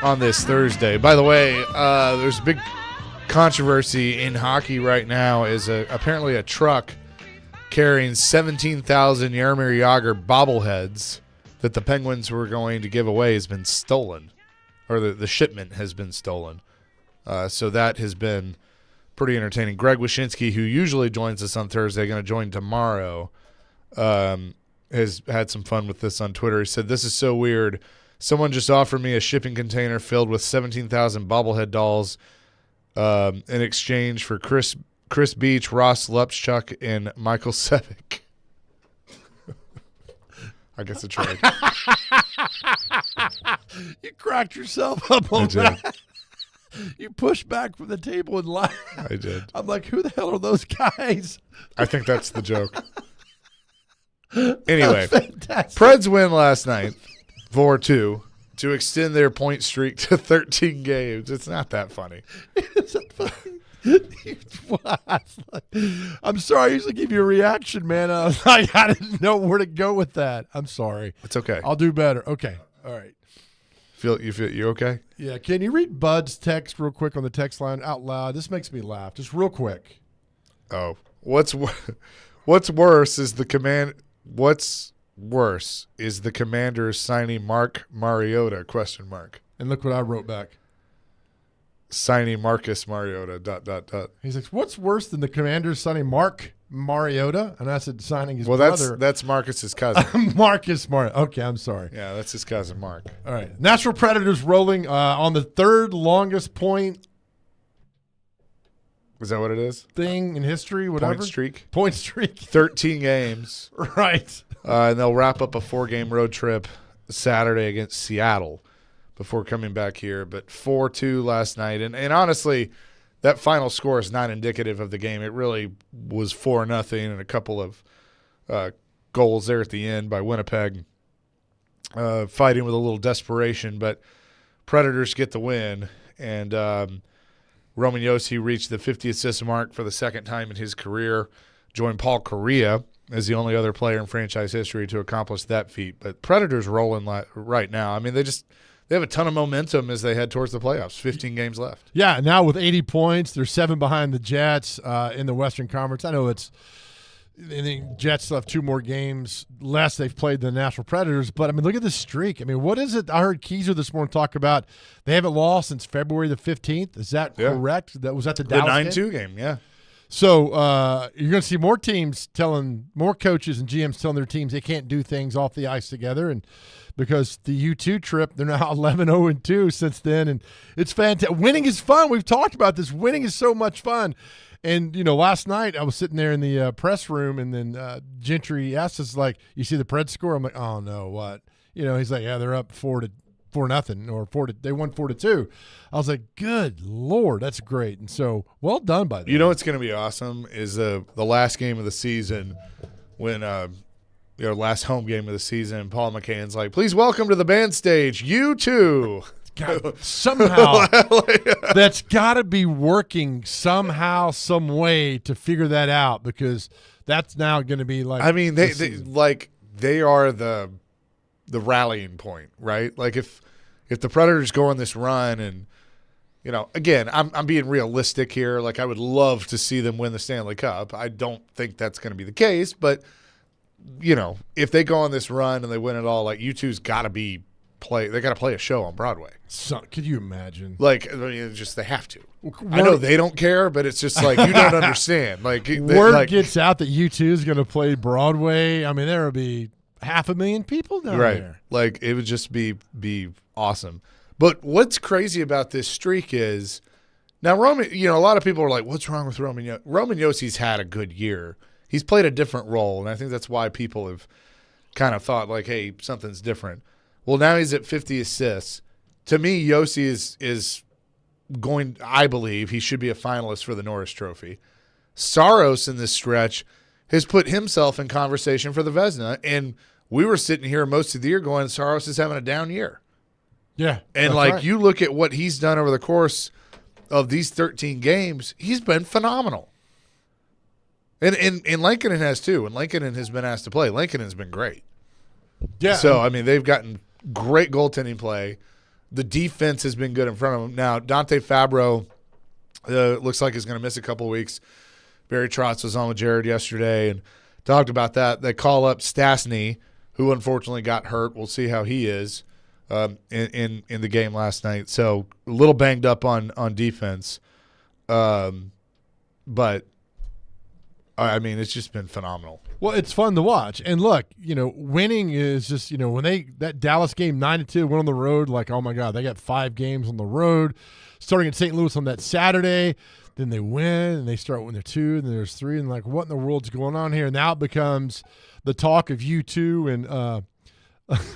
A: on this Thursday. By the way, there's a big controversy in hockey right now is apparently a truck carrying 17,000 Jaromir Jagr bobbleheads that the Penguins were going to give away has been stolen, or the shipment has been stolen. So that has been pretty entertaining. Greg Wyshynski, who usually joins us on Thursday, going to join tomorrow, has had some fun with this on Twitter. He said, "This is so weird. Someone just offered me a shipping container filled with 17,000 bobblehead dolls in exchange for Chris Beach, Ross Lepchuk, and Michael Sevick." I guess it's right.
B: You cracked yourself up on that. You pushed back from the table and laughed.
A: I did.
B: I'm like, who the hell are those guys?
A: I think that's the joke. Anyway,
B: Fantastic.
A: Preds win last night, 4-2, to extend their point streak to 13 games. It's not that funny.
B: It's so funny. I'm sorry. I usually give you a reaction, man. I was like, I didn't know where to go with that. I'm sorry.
A: It's okay.
B: I'll do better. Okay. All right.
A: You okay?
B: Yeah. Can you read Bud's text real quick on the text line out loud? This makes me laugh. Just real quick.
A: Oh, what's worse is the command. What's worse is the Commanders signing Mark Mariota ?
B: And look what I wrote back.
A: Signing Marcus Mariota. ...
B: He's like, what's worse than the Commanders signing Mark Mariota? And I said, signing his brother.
A: That's Marcus's cousin.
B: Marcus Mariota. Okay, I'm sorry.
A: Yeah, that's his cousin Mark.
B: All right. Natural Predators rolling on the third longest point
A: Is that what it is?
B: thing in history, whatever.
A: Point streak. 13 games.
B: Right.
A: And they'll wrap up a 4-game road trip Saturday against Seattle before coming back here. But 4-2 last night. And honestly, that final score is not indicative of the game. It really was 4-0 and a couple of goals there at the end by Winnipeg, fighting with a little desperation. But Predators get the win. And Roman Josi reached the 50 assist mark for the second time in his career, joined Paul Kariya as the only other player in franchise history to accomplish that feat. But Predators rolling right now. I mean, they have a ton of momentum as they head towards the playoffs. 15 games left.
B: Yeah, now with 80 points, they're 7 behind the Jets in the Western Conference. I know the Jets still have 2 more games less they've played than the Nashville Predators. But, I mean, look at this streak. I mean, what is it? I heard Keyser this morning talk about they haven't lost since February the 15th. Is that correct? Was that the Dallas
A: The 9-2 game, yeah.
B: So you're going to see more teams more coaches and GMs telling their teams they can't do things off the ice together. And because the U2 trip, they're now 11-0-2 since then. And it's fantastic. Winning is fun. We've talked about this. Winning is so much fun. And, last night I was sitting there in the press room, and then Gentry asked us, like, you see the Preds score? I'm like, oh, no, what? He's like, yeah, they're up 4-0 or they won 4-2. I was like, good Lord, that's great. And so, well done by them.
A: You know what's going to be awesome is the last game of the season when last home game of the season, Paul McCann's like, please welcome to the band stage, U2.
B: God, somehow that's got to be working somehow, some way to figure that out, because that's now going to be like.
A: I mean, they are the rallying point, right? Like if the Predators go on this run, and again, I'm being realistic here. Like, I would love to see them win the Stanley Cup. I don't think that's going to be the case, but if they go on this run and they win it all, like, U2's got to be. They got to play a show on Broadway.
B: So, could you imagine?
A: Like, I mean, they have to. I know they don't care, but it's just like, you don't understand. Like,
B: word gets out that U2 is going to play Broadway. I mean, there will be 500,000 people down there.
A: Like, it would just be awesome. But what's crazy about this streak is now Roman. A lot of people are like, "What's wrong with Roman?" Roman Josi's had a good year. He's played a different role, and I think that's why people have kind of thought like, "Hey, something's different." Well, now he's at 50 assists. To me, Josi is going – I believe he should be a finalist for the Norris Trophy. Saros in this stretch has put himself in conversation for the Vezina, and we were sitting here most of the year going, Saros is having a down year.
B: Yeah.
A: And, right. You look at what he's done over the course of these 13 games, he's been phenomenal. And Lankinen has too, and Lankinen has been asked to play. Lankinen's been great.
B: Yeah.
A: So, I mean, they've gotten great goaltending play. The defense has been good in front of them. Now, Dante Fabro looks like he's going to miss a couple weeks. Barry Trotz was on with Jared yesterday and talked about that. They call up Stastny, who unfortunately got hurt. We'll see how he is in the game last night. So a little banged up on defense. But, I mean, it's just been phenomenal.
B: Well, it's fun to watch. And look, winning is just, when that Dallas game 9-2 went on the road, like, oh my God, they got 5 games on the road, starting at St. Louis on that Saturday. Then they win, and they start when they're 2, and then there's 3, and like, what in the world's going on here? Now it becomes the talk of U2 and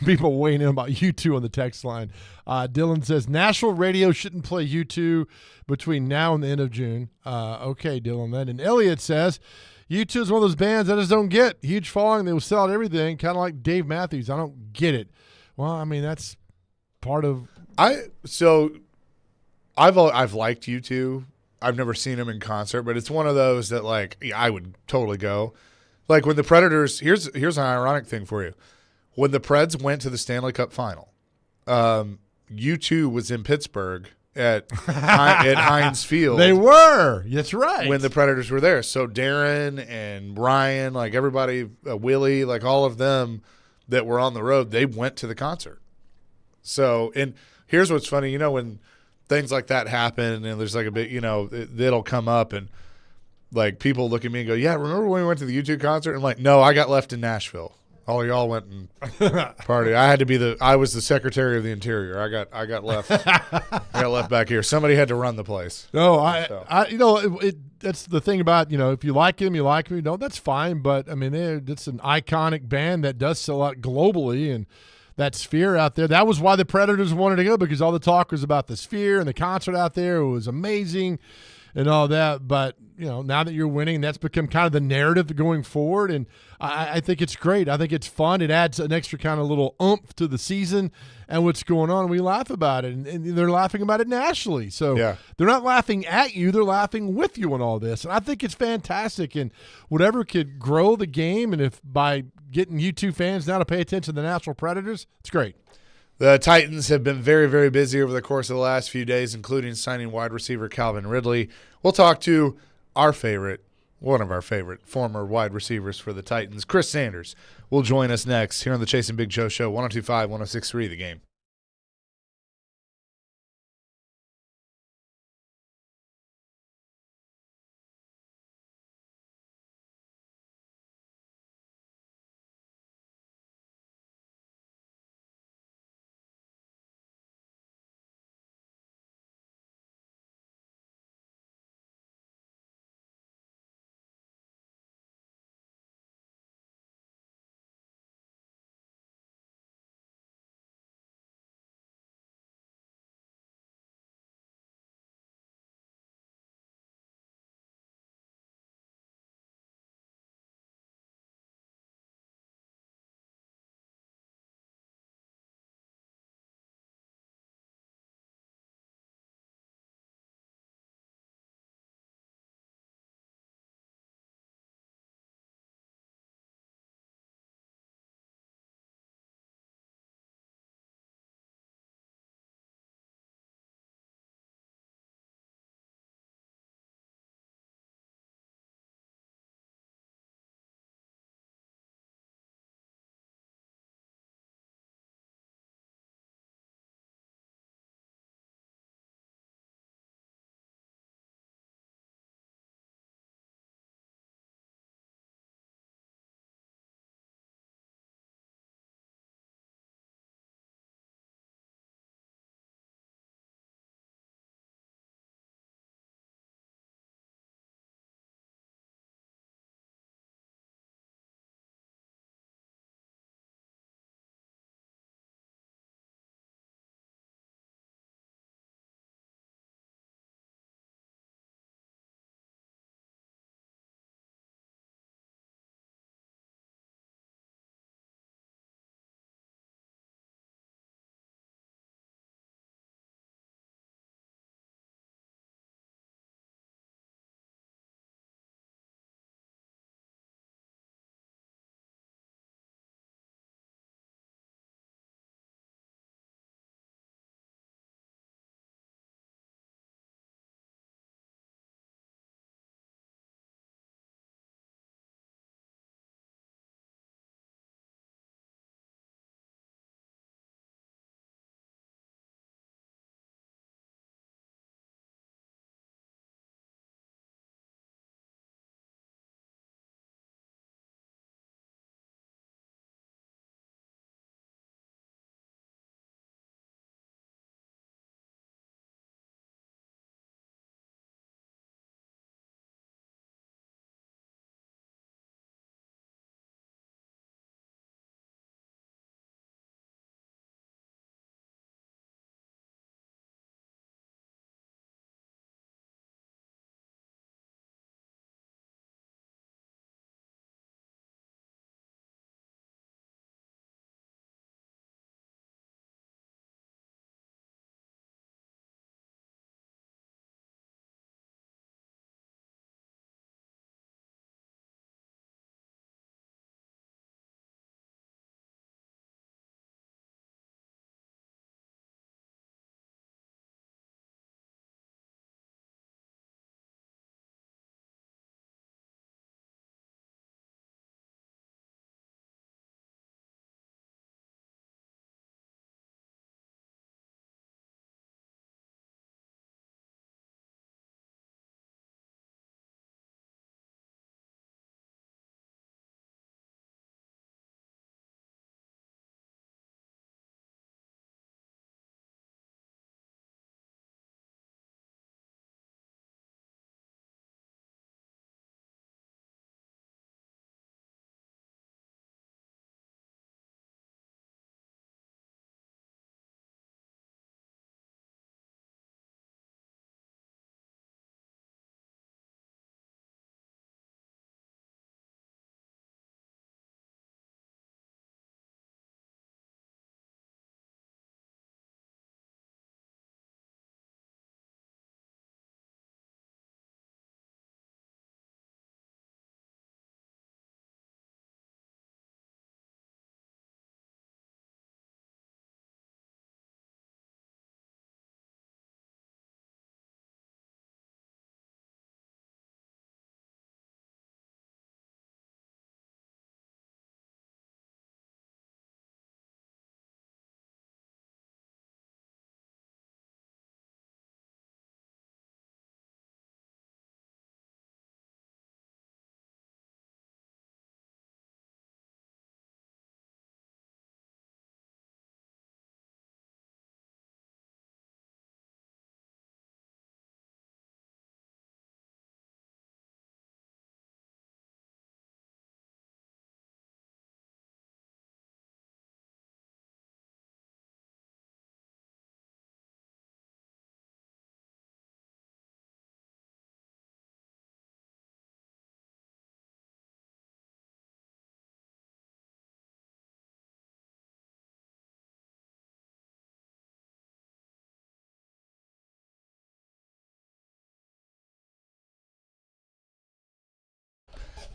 B: people weighing in about U2 on the text line. Dylan says, Nashville radio shouldn't play U2 between now and the end of June. Okay, Dylan, then. And Elliot says, U2 is one of those bands I just don't get. Huge following. They will sell out everything, kind of like Dave Matthews. I don't get it. Well, I mean, that's part of –
A: I've liked U2. I've never seen them in concert, but it's one of those that, like, I would totally go. Like, when the Predators – here's an ironic thing for you. When the Preds went to the Stanley Cup final, U2 was in Pittsburgh at Heinz Field.
B: They were. That's right.
A: When the Predators were there. So Darren and Ryan, like everybody, Willie, like all of them that were on the road, they went to the concert. So, and here's what's funny. When things like that happen and there's like a bit, it'll come up and like people look at me and go, yeah, remember when we went to the U2 concert? And I'm like, no, I got left in Nashville. All y'all went and party. I was the Secretary of the Interior. I got left. I got left back here. Somebody had to run the place.
B: No, that's the thing about, if you like him, you like him. You don't, that's fine. But I mean, it's an iconic band that does sell out globally, and that Sphere out there. That was why the Predators wanted to go, because all the talk was about the Sphere and the concert out there. It was amazing and all that. But now that you're winning, that's become kind of the narrative going forward, and I think it's great. I think it's fun. It adds an extra kind of little oomph to the season and what's going on. We laugh about it, and they're laughing about it nationally. So They're not laughing at you; they're laughing with you on all this, and I think it's fantastic. And whatever could grow the game, and if by getting U2 fans now to pay attention to the Nashville Predators, it's great.
A: The Titans have been very, very busy over the course of the last few days, including signing wide receiver Calvin Ridley. We'll talk to one of our favorite former wide receivers for the Titans, Chris Sanders, will join us next here on the Chase and Big Joe Show, 102.5, 106.3 The Game.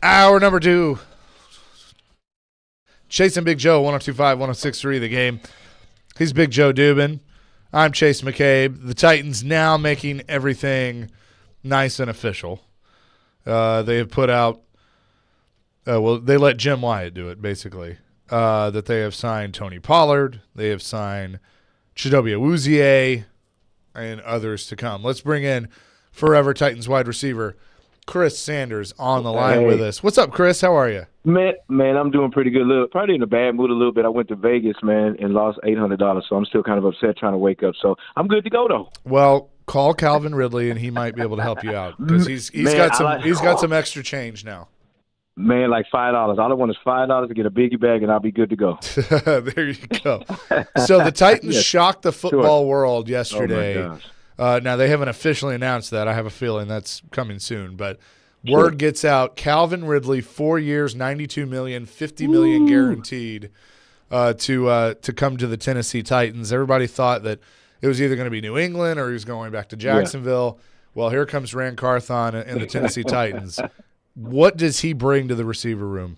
A: Hour number 2. Chase and Big Joe, 102.5, 106.3 The Game. He's Big Joe Dubin. I'm Chase McCabe. The Titans now making everything nice and official. They have put out they let Jim Wyatt do it, basically. That they have signed Tony Pollard. They have signed Chidobe Awuzie and others to come. Let's bring in forever Titans wide receiver Chris Sanders on the line with us. What's up, Chris? How are you?
G: Man, I'm doing pretty good. Probably in a bad mood a little bit. I went to Vegas, man, and lost $800, so I'm still kind of upset trying to wake up. So I'm good to go, though.
A: Well, call Calvin Ridley, and he might be able to help you out because he's got some extra change now.
G: Man, like $5. All I want is $5 to get a biggie bag, and I'll be good to go.
A: There you go. So the Titans shocked the football world yesterday.
G: Oh, my gosh.
A: Now, they haven't officially announced that. I have a feeling that's coming soon. But word gets out, Calvin Ridley, 4 years, $92 million, $50 million guaranteed to come to the Tennessee Titans. Everybody thought that it was either going to be New England or he was going back to Jacksonville. Well, here comes Rand Carthon and the Tennessee Titans. What does he bring to the receiver room?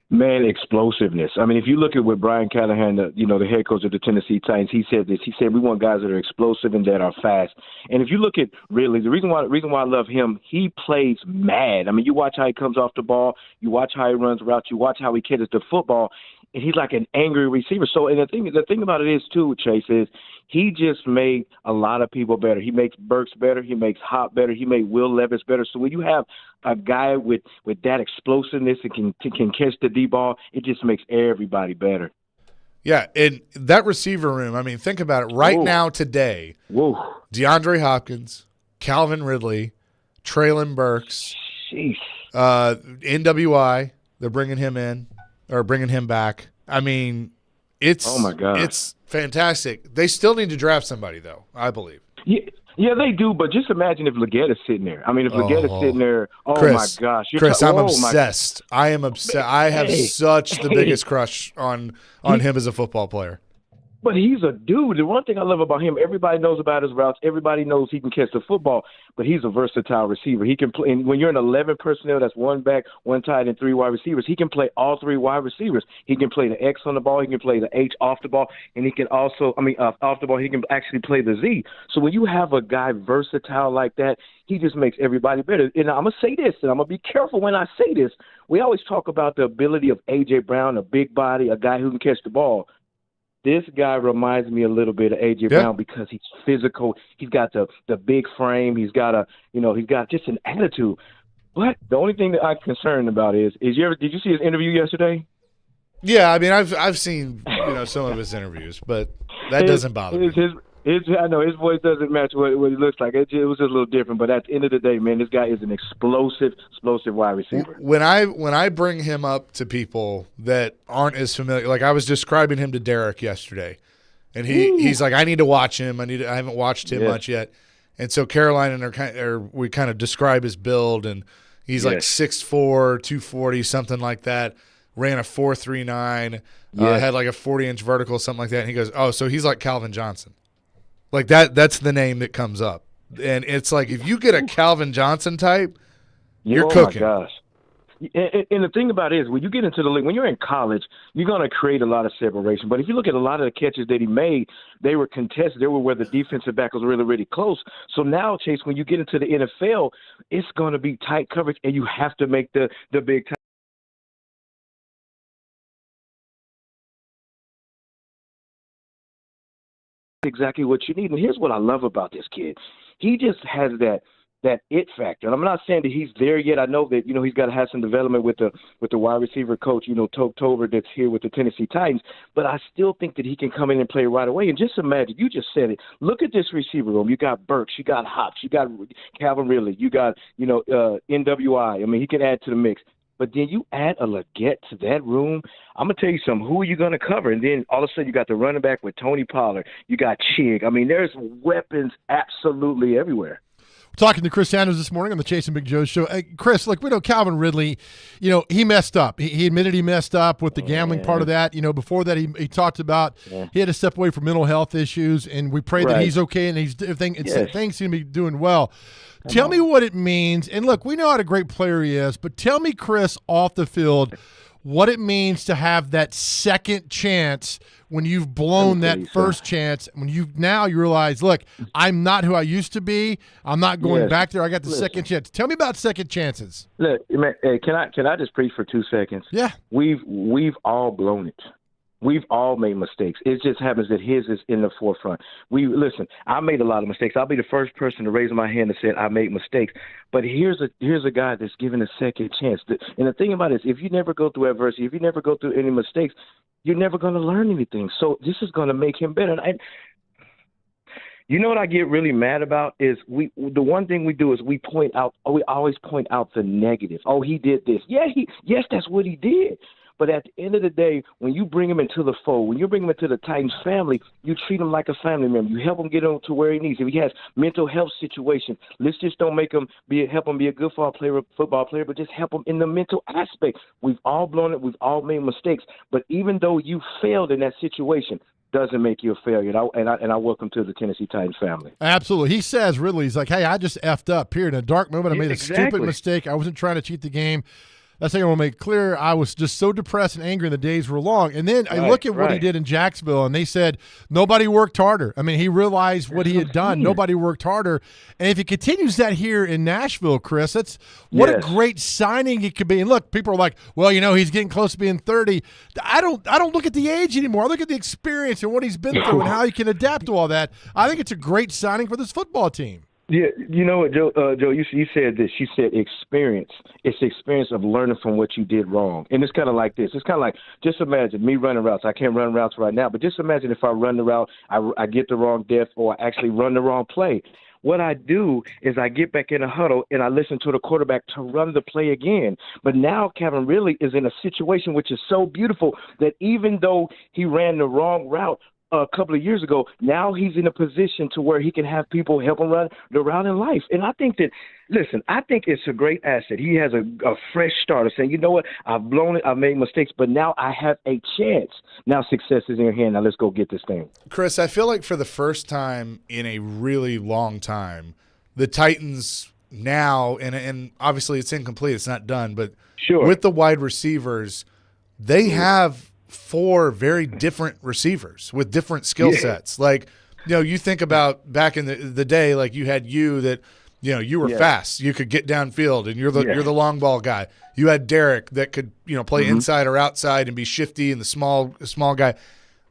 G: Man, explosiveness. I mean, if you look at what Brian Callahan, the head coach of the Tennessee Titans, he said this. He said we want guys that are explosive and that are fast. And if you look at really the reason why I love him, he plays mad. I mean, you watch how he comes off the ball, you watch how he runs routes, you watch how he catches the football, and he's like an angry receiver. So, and the thing about it is too, Chase, is he just made a lot of people better. He makes Burks better. He makes Hop better. He made Will Levis better. So when you have a guy with that explosiveness and can catch the D ball, it just makes everybody better.
A: Yeah, and that receiver room, I mean, think about it. Right now, today, DeAndre Hopkins, Calvin Ridley, Treylon Burks, NWI, they're bringing him in or bringing him back. I mean, it's fantastic. They still need to draft somebody, though, I believe.
G: Yeah, they do, but just imagine if Legette is sitting there. I mean, if Legette is sitting there,
A: Chris,
G: my gosh.
A: Chris, I'm obsessed. I am obsessed. I have such the biggest crush on him as a football player.
G: But he's a dude. The one thing I love about him, everybody knows about his routes. Everybody knows he can catch the football, but he's a versatile receiver. He can play. And when you're in 11 personnel, that's one back, one tight, and 3 wide receivers. He can play all 3 wide receivers. He can play the X on the ball. He can play the H off the ball, and he can also, off the ball, he can actually play the Z. So when you have a guy versatile like that, he just makes everybody better. And I'm going to say this, and I'm going to be careful when I say this. We always talk about the ability of A.J. Brown, a big body, a guy who can catch the ball. This guy reminds me a little bit of A.J. Brown because he's physical. He's got the big frame. He's got he's got just an attitude. But the only thing that I'm concerned about is did you see his interview yesterday?
A: Yeah, I mean, I've seen some of his interviews, but that doesn't bother me.
G: I know his voice doesn't match what he looks like. It was just a little different, but at the end of the day, man, this guy is an explosive wide receiver.
A: When I bring him up to people that aren't as familiar, like I was describing him to Derek yesterday, and he's like, I need to watch him. I haven't watched him much yet, and so Caroline and we kind of describe his build, and he's like 6'4", 240, something like that. Ran a 4.39, had like a 40-inch vertical, something like that. And he goes, "Oh, so he's like Calvin Johnson." Like that's the name that comes up. And it's like if you get a Calvin Johnson type, you're cooking.
G: Oh, my gosh. And the thing about it is when you get into the league, when you're in college, you're going to create a lot of separation. But if you look at a lot of the catches that he made, they were contested. They were where the defensive back was really, really close. So now, Chase, when you get into the NFL, it's going to be tight coverage, and you have to make the big time. Exactly what you need. And here's what I love about this kid. He just has that it factor. And I'm not saying that he's there yet. I know that, he's got to have some development with the wide receiver coach, Tober that's here with the Tennessee Titans. But I still think that he can come in and play right away. And just imagine, you just said it. Look at this receiver room. You got Burks, you got Hops, you got Calvin Ridley, you got, NWI. I mean, he can add to the mix. But then you add a Legette to that room, I'm going to tell you something. Who are you going to cover? And then all of a sudden you got the running back with Tony Pollard. You got Chig. I mean, there's weapons absolutely everywhere.
B: Talking to Chris Sanders this morning on the Chase and Big Joe show. Hey, Chris, look, we know Calvin Ridley, he messed up. He admitted he messed up with the gambling part of that. Before that, he talked about he had to step away from mental health issues, and we pray that he's okay and things seem to be doing well. Tell me what it means. And look, we know what a great player he is, but tell me, Chris, off the field, what it means to have that second chance when you've blown that first chance, when you realize, look, I'm not who I used to be. I'm not going back there. I got the second chance. Tell me about second chances.
G: Look, man, hey, can I just preach for 2 seconds?
B: Yeah.
G: We've all blown it. We've all made mistakes. It just happens that his is in the forefront. Listen, I made a lot of mistakes. I'll be the first person to raise my hand and say I made mistakes. But here's a guy that's given a second chance. And the thing about it is, if you never go through adversity, if you never go through any mistakes, you're never going to learn anything. So this is going to make him better. And you know what I get really mad about is the one thing we do is we always point out the negative. Oh, he did this. Yes, that's what he did. But at the end of the day, when you bring him into the fold, when you bring him into the Titans family, you treat him like a family member. You help him get on to where he needs. If he has mental health situations, let's just don't make him help him be a good football player, but just help him in the mental aspect. We've all blown it. We've all made mistakes. But even though you failed in that situation, doesn't make you a failure. And I welcome to the Tennessee Titans family.
B: Absolutely. He says, Ridley, he's like, hey, I just effed up here in a dark moment. I made a stupid mistake. I wasn't trying to cheat the game. That's thing I want to make clear. I was just so depressed and angry, and the days were long. And then I look at what he did in Jacksonville, and they said nobody worked harder. I mean, he realized what he had done. Nobody worked harder. And if he continues that here in Nashville, Chris, that's what a great signing it could be. And look, people are like, well, he's getting close to being 30. I don't look at the age anymore. I look at the experience and what he's been through and how he can adapt to all that. I think it's a great signing for this football team.
G: Yeah, you know what, Joe? You said this. She said experience. It's the experience of learning from what you did wrong. And it's kind of like this. It's kind of like, just imagine me running routes. I can't run routes right now, but just imagine if I run the route, I get the wrong depth, or I actually run the wrong play. What I do is I get back in a huddle and I listen to the quarterback to run the play again. But now Calvin Ridley is in a situation which is so beautiful that even though he ran the wrong route a couple of years ago, now he's in a position to where he can have people help him run the route in life. And I think it's a great asset. He has a fresh start of saying, you know what, I've blown it, I've made mistakes, but now I have a chance. Now success is in your hand. Now let's go get this thing.
A: Chris, I feel like for the first time in a really long time, the Titans now, and obviously it's incomplete, it's not done, but with the wide receivers, they have 4 very different receivers with different skill sets. Like, you think about back in the day, like you had that, you were fast. You could get downfield, and you're the long ball guy. You had Derek that could, play inside or outside and be shifty, and the small guy.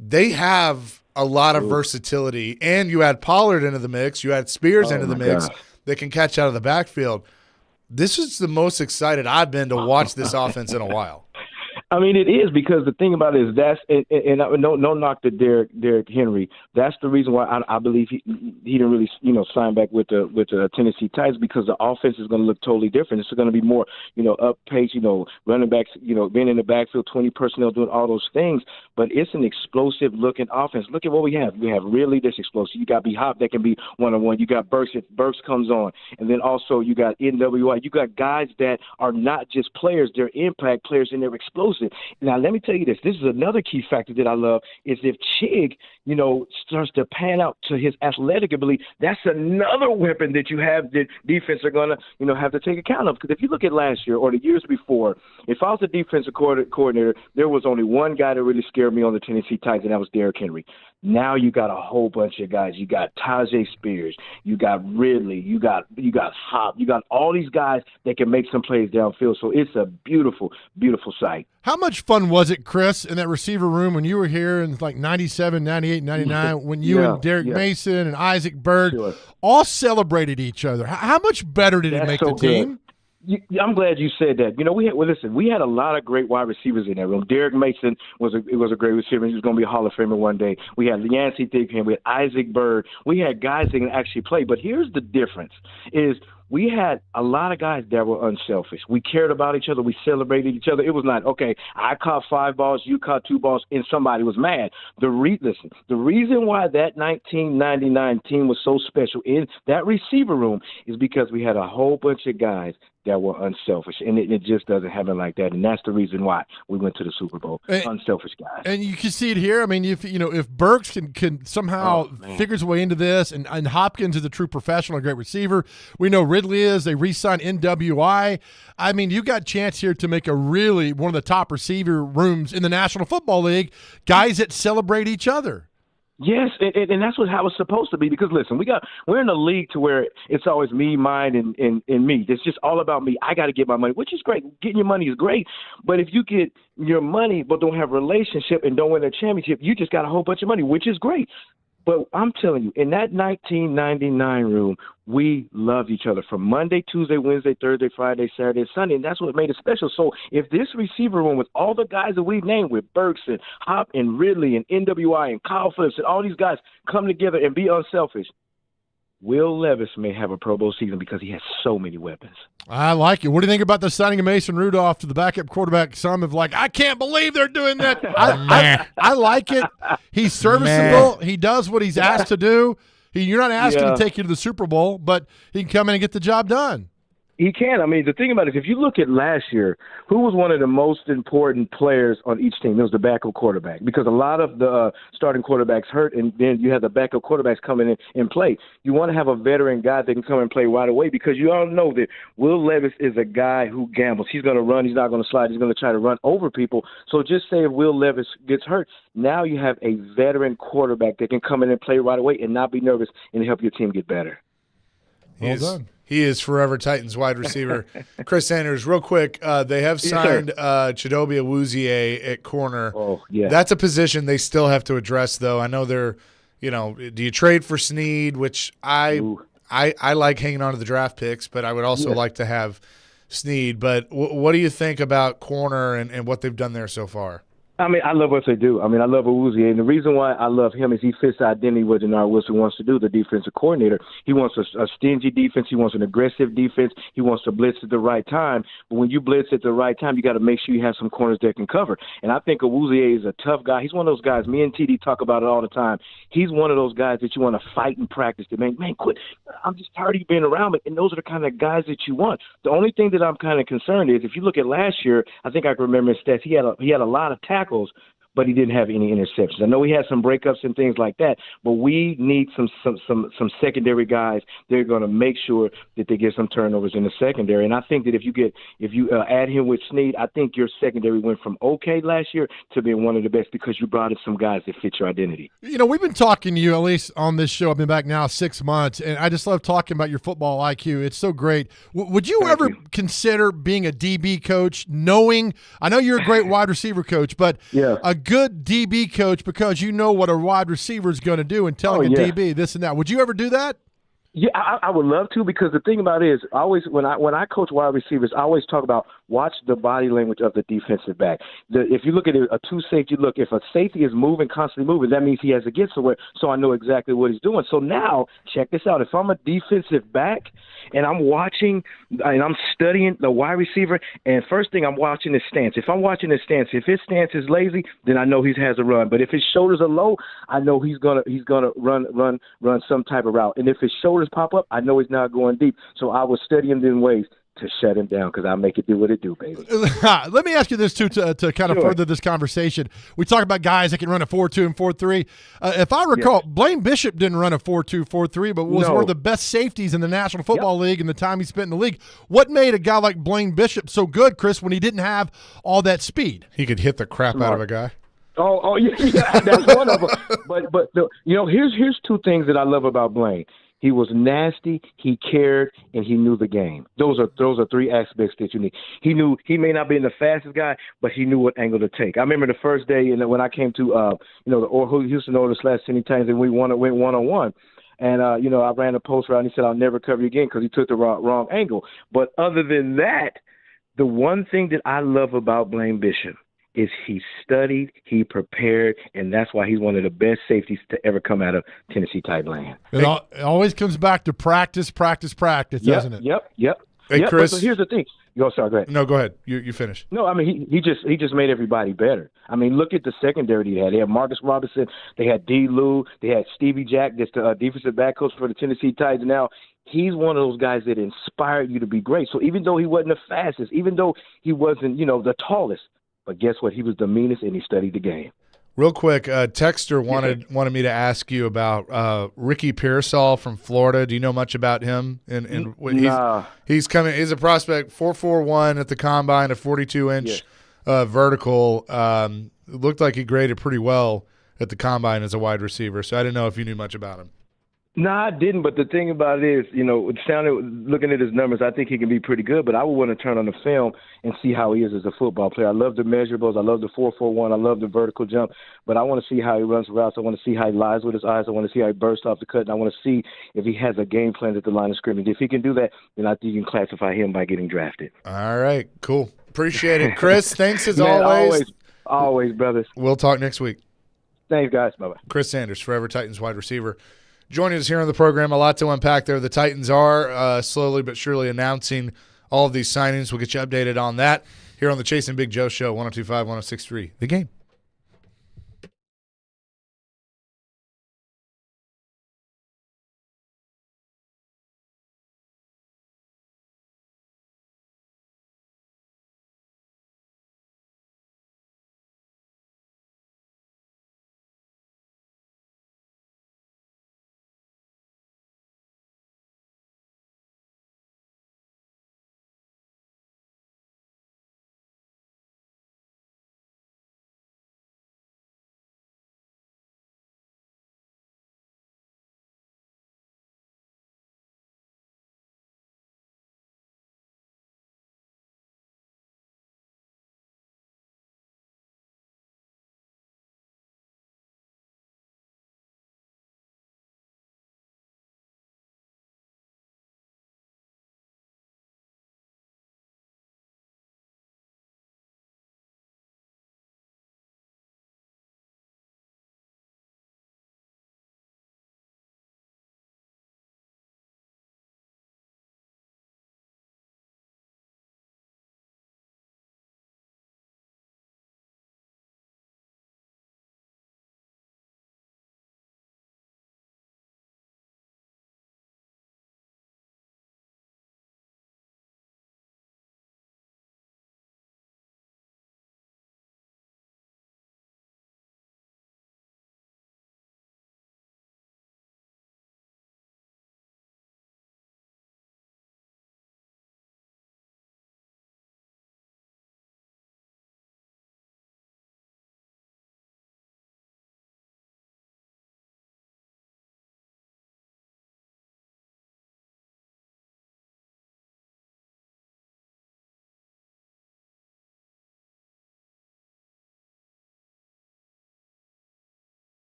A: They have a lot of versatility, and you add Pollard into the mix. You add Spears into the mix that can catch out of the backfield. This is the most excited I've been to watch this offense in a while.
G: I mean, it is, because the thing about it is no knock to Derrick Henry. That's the reason why I believe he didn't really sign back with the Tennessee Titans, because the offense is going to look totally different. It's going to be more up pace, running backs, being in the backfield, 20 personnel doing all those things. But it's an explosive looking offense. Look at what we have. We have really this explosive. You got B-Hop that can be one-on-one. You got Burks if Burks comes on, and then also you got NWI. You got guys that are not just players; they're impact players, and they're explosive. Now, let me tell you this. This is another key factor that I love, is if Chig, starts to pan out to his athletic ability, that's another weapon that you have that defense are going to, have to take account of. Because if you look at last year or the years before, if I was the defensive coordinator, there was only one guy that really scared me on the Tennessee Titans, and that was Derrick Henry. Now you got a whole bunch of guys. You got Tajay Spears. You got Ridley. You got Hop. You got all these guys that can make some plays downfield. So it's a beautiful, beautiful sight.
B: How much fun was it, Chris, in that receiver room when you were here in like 97, 98, 99, when you and Derek Mason and Isaac Byrd all celebrated each other? How much better did it make the team?
G: I'm glad you said that. We had a lot of great wide receivers in that room. Derek Mason was a great receiver. He was going to be a Hall of Famer one day. We had Yancey Thigpen. We had Isaac Byrd. We had guys that can actually play. But here's the difference: is we had a lot of guys that were unselfish. We cared about each other. We celebrated each other. It was not, okay, I caught 5 balls, you caught 2 balls, and somebody was mad. Listen, the reason why that 1999 team was so special in that receiver room is because we had a whole bunch of guys that were unselfish, and it just doesn't happen like that, and that's the reason why we went to the Super Bowl. Unselfish guys.
B: And you can see it here. I mean, if Burks can somehow figures a way into this, and Hopkins is a true professional, a great receiver. We know Ridley is. They re-signed NWI. I mean, you got a chance here to make a really one of the top receiver rooms in the National Football League. Guys that celebrate each other.
G: Yes, and that's how it's supposed to be. Because listen, we're in a league to where it's always me, mine, and me. It's just all about me. I got to get my money, which is great. Getting your money is great, but if you get your money but don't have a relationship and don't win a championship, you just got a whole bunch of money, which is great. But I'm telling you, in that 1999 room, we loved each other from Monday, Tuesday, Wednesday, Thursday, Friday, Saturday, Sunday, and that's what made it special. So if this receiver room with all the guys that we've named, with Burks and Hop and Ridley and NWI and Kyle Phillips and all these guys come together and be unselfish, Will Levis may have a Pro Bowl season because he has so many weapons.
B: I like it. What do you think about the signing of Mason Rudolph to the backup quarterback? Some have I can't believe they're doing that. I like it. He's serviceable. He does what he's asked to do. You're not asking to take you to the Super Bowl, but he can come in and get the job done.
G: He can. I mean, the thing about it is, if you look at last year, who was one of the most important players on each team? It was the backup quarterback, because a lot of the starting quarterbacks hurt, and then you have the backup quarterbacks coming in and play. You want to have a veteran guy that can come and play right away, because you all know that Will Levis is a guy who gambles. He's going to run. He's not going to slide. He's going to try to run over people. So just say if Will Levis gets hurt, now you have a veteran quarterback that can come in and play right away and not be nervous and help your team get better.
B: Well done.
A: He is forever Titans wide receiver. Chris Sanders, real quick, they have signed Chidobe Awuzie at corner.
G: Oh, yeah.
A: That's a position they still have to address, though. I know they're, do you trade for Snead, which I like hanging on to the draft picks, but I would also like to have Snead. But what do you think about corner and what they've done there so far?
G: I mean, I love what they do. I mean, I love Awuzie. And the reason why I love him is he fits the identity what Denard Wilson wants to do, the defensive coordinator. He wants a stingy defense. He wants an aggressive defense. He wants to blitz at the right time. But when you blitz at the right time, you got to make sure you have some corners that can cover. And I think Awuzie is a tough guy. He's one of those guys. Me and TD talk about it all the time. He's one of those guys that you want to fight and practice. To man, quit. I'm just tired of you being around me. And those are the kind of guys that you want. The only thing that I'm kind of concerned is, if you look at last year, I think I can remember his stats. He had a lot of tackles, but he didn't have any interceptions. I know he had some breakups and things like that, but we need some secondary guys. They're going to make sure that they get some turnovers in the secondary. And I think that if you add him with Snead, I think your secondary went from okay last year to being one of the best, because you brought in some guys that fit your identity.
B: We've been talking to you, at least on this show. I've been back now 6 months, and I just love talking about your football IQ. It's so great. Would you ever consider being a DB coach, knowing – I know you're a great wide receiver coach, but a good DB coach, because you know what a wide receiver is going to do, and telling a DB this and that. Would you ever do that?
G: Yeah, I would love to, because the thing about it is, I always when I coach wide receivers, I always talk about watch the body language of the defensive back. If you look at a two safety look, if a safety is constantly moving, that means he has to get somewhere. So I know exactly what he's doing. So now, check this out. If I'm a defensive back and I'm watching and I'm studying the wide receiver, and first thing I'm watching his stance. If I'm watching his stance, if his stance is lazy, then I know he has a run. But if his shoulders are low, I know he's gonna run some type of route. And if his shoulders pop up, I know he's not going deep. So I will study him in ways to shut him down, because I make it do what it do, baby.
B: Let me ask you this, too, to kind of further this conversation. We talk about guys that can run a 4.2 and 4.3. If I recall, Blaine Bishop didn't run a 4.2, 4.3, but was one of the best safeties in the National Football League in the time he spent in the league. What made a guy like Blaine Bishop so good, Chris, when he didn't have all that speed?
A: He could hit the crap out of a guy.
G: Oh yeah, that's one of them. But here's two things that I love about Blaine. He was nasty, he cared, and he knew the game. Those are three aspects that you need. He knew he may not be the fastest guy, but he knew what angle to take. I remember the first day, when I came to the Houston Oilers/Tennessee Titans, and we went one-on-one. And, I ran a post around, and he said, I'll never cover you again, because he took the wrong angle. But other than that, the one thing that I love about Blaine Bishop is he studied, he prepared, and that's why he's one of the best safeties to ever come out of Tennessee Titanland.
B: It always comes back to practice, doesn't it?
G: Yep.
A: Hey,
G: Yep,
A: Chris.
G: but here's the thing. Sorry, go ahead.
A: No, go ahead. You finish.
G: No, I mean he just made everybody better. I mean, look at the secondary they had. They had Marcus Robinson, they had D. Lou, they had Stevie Jack, that's the defensive back coach for the Tennessee Titans. Now he's one of those guys that inspired you to be great. So even though he wasn't the fastest, even though he wasn't the tallest, but guess what? He was the meanest, and he studied the game.
A: Real quick, Texter wanted me to ask you about Ricky Pearsall from Florida. Do you know much about him? And
G: Nah.
A: He's coming. He's a prospect, 4.41 at the combine, a 42-inch vertical. Looked like he graded pretty well at the combine as a wide receiver. So I didn't know if you knew much about him.
G: No, I didn't. But the thing about it is, looking at his numbers, I think he can be pretty good. But I would want to turn on the film and see how he is as a football player. I love the measurables. I love the 4.41. I love the vertical jump. But I want to see how he runs routes. I want to see how he lies with his eyes. I want to see how he bursts off the cut. And I want to see if he has a game plan at the line of scrimmage. If he can do that, then I think you can classify him by getting drafted.
A: All right, cool. Appreciate it. Chris, thanks as
G: Man,
A: always.
G: Always, brothers.
A: We'll talk next week.
G: Thanks, guys. Bye-bye.
A: Chris Sanders, Forever Titans wide receiver. Joining us here on the program, a lot to unpack there. The Titans are slowly but surely announcing all of these signings. We'll get you updated on that here on the Chase and Big Joe Show, 102.5, 106.3. The Game.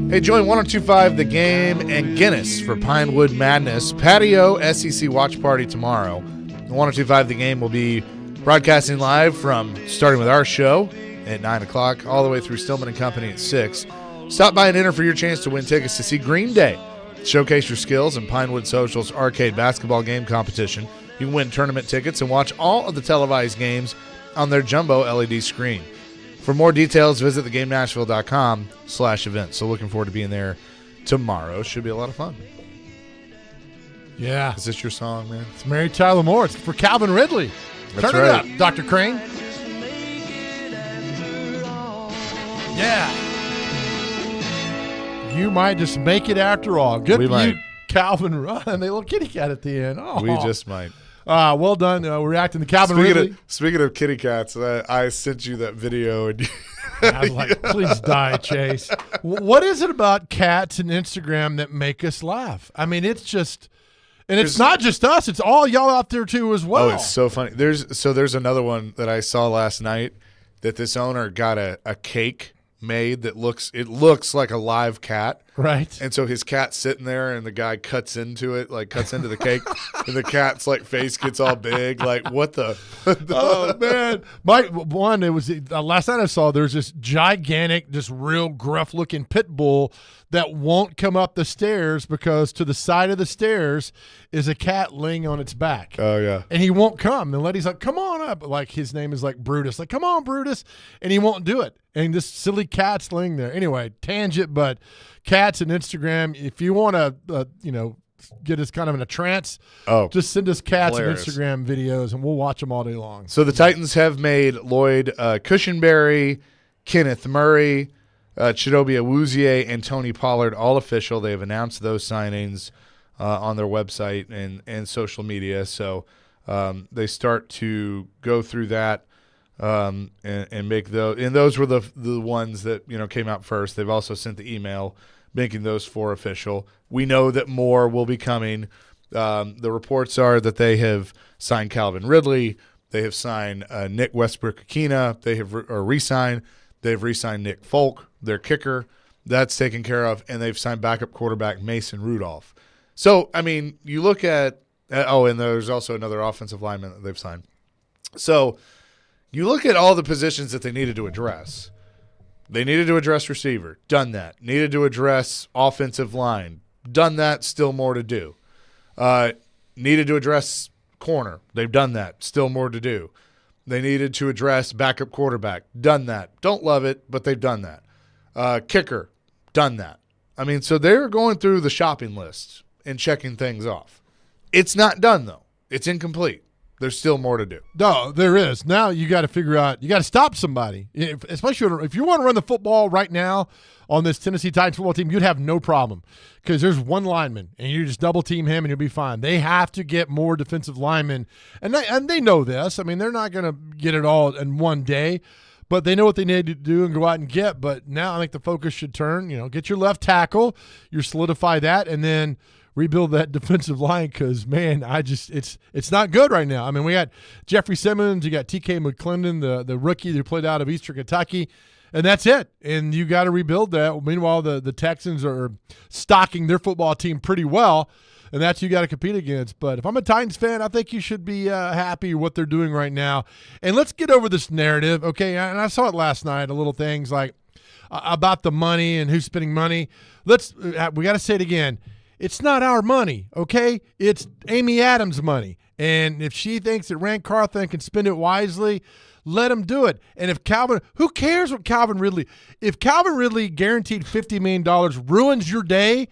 A: Hey, join 102.5 The Game and Guinness for Pinewood Madness Patio SEC Watch Party tomorrow. 102.5 The Game will be broadcasting live starting with our show at 9 o'clock all the way through Stillman & Company at 6. Stop by and enter for your chance to win tickets to see Green Day. Showcase your skills in Pinewood Social's arcade basketball game competition. You can win tournament tickets and watch all of the televised games on their jumbo LED screen. For more details, visit thegamenashville.com/events. So looking forward to being there tomorrow. Should be a lot of fun.
B: Yeah.
A: Is this your song, man?
B: It's Mary Tyler Moore. It's for Calvin Ridley.
A: That's
B: Turn
A: right.
B: it up, Dr. Crane. Yeah. You might just make it after all. Good
A: We
B: for
A: might.
B: you, Calvin Run. The little kitty cat at the end. Oh.
A: We just might.
B: Well done. We're reacting to Calvin Ridley.
A: Speaking of kitty cats, I sent you that video. And
B: I was like, please die, Chase. What is it about cats and Instagram that make us laugh? I mean, it's just, and it's not just us. It's all y'all out there too as well.
A: Oh, it's so funny. There's another one that I saw last night that this owner got a cake made that looks like a live cat.
B: Right.
A: And so his cat's sitting there, and the guy cuts into the cake, and the cat's like face gets all big. Like, what the?
B: Oh man, it was last night I saw. There's this gigantic, just real gruff looking pit bull that won't come up the stairs because to the side of the stairs is a cat laying on its back.
A: Oh yeah.
B: And he won't come. And Letty's like, come on up. Like his name is like Brutus. Like, come on, Brutus. And he won't do it. And this silly cat's laying there. Anyway, tangent, but cats and Instagram, if you want to, get us kind of in a trance, just send us cats
A: hilarious.
B: and Instagram videos, and we'll watch them all day long.
A: So the Titans have made Lloyd Cushenberry, Kenneth Murray, Chidobe Awuzie, and Tony Pollard all official. They have announced those signings on their website and social media. So they start to go through that and make those. And those were the ones that came out first. They've also sent the email making those 4 official. We know that more will be coming. The reports are that they have signed Calvin Ridley. They have signed Nick Westbrook-Akina. They have re-signed. They've re-signed Nick Folk, their kicker. That's taken care of. And they've signed backup quarterback Mason Rudolph. So, I mean, you look at and there's also another offensive lineman that they've signed. So you look at all the positions that they needed to address. They needed to address receiver. Done that. Needed to address offensive line. Done that. Still more to do. Needed to address corner. They've done that. Still more to do. They needed to address backup quarterback. Done that. Don't love it, but they've done that. Kicker. Done that. I mean, so they're going through the shopping list and checking things off. It's not done, though. It's incomplete. There's still more to do.
B: No, there is. Now you got to figure out, you got to stop somebody. Especially if you want to run the football right now on this Tennessee Titans football team, you'd have no problem because there's one lineman and you just double team him and you'll be fine. They have to get more defensive linemen, and they know this. I mean, they're not going to get it all in one day, but they know what they need to do and go out and get. But now I think the focus should turn, get your left tackle, you solidify that, and then rebuild that defensive line because, man, it's not good right now. I mean, we got Jeffrey Simmons, you got T.K. McClendon, the rookie who played out of Eastern Kentucky, and that's it. And you got to rebuild that. Meanwhile, the Texans are stocking their football team pretty well, and that's who you got to compete against. But if I'm a Titans fan, I think you should be happy with what they're doing right now. And let's get over this narrative, okay? And I saw it last night, little things like about the money and who's spending money. We got to say it again. It's not our money, okay? It's Amy Adams' money. And if she thinks that Rand Carthon can spend it wisely, let him do it. And who cares what Calvin Ridley, if Calvin Ridley guaranteed $50 million ruins your day,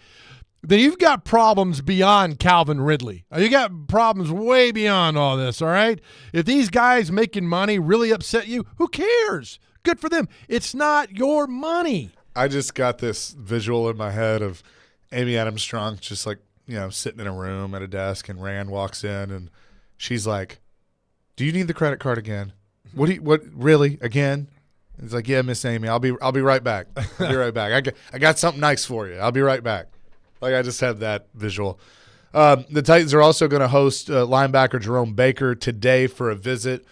B: then you've got problems beyond Calvin Ridley. You got problems way beyond all this, all right? If these guys making money really upset you, who cares? Good for them. It's not your money.
A: I just got this visual in my head of Amy Adams Strong just like, sitting in a room at a desk, and Rand walks in and she's like, "Do you need the credit card again? What really again?" He's like, "Yeah, Miss Amy, I'll be right back. I'll be right back. I got something nice for you. I'll be right back." Like, I just have that visual. The Titans are also going to host linebacker Jerome Baker today for a visit.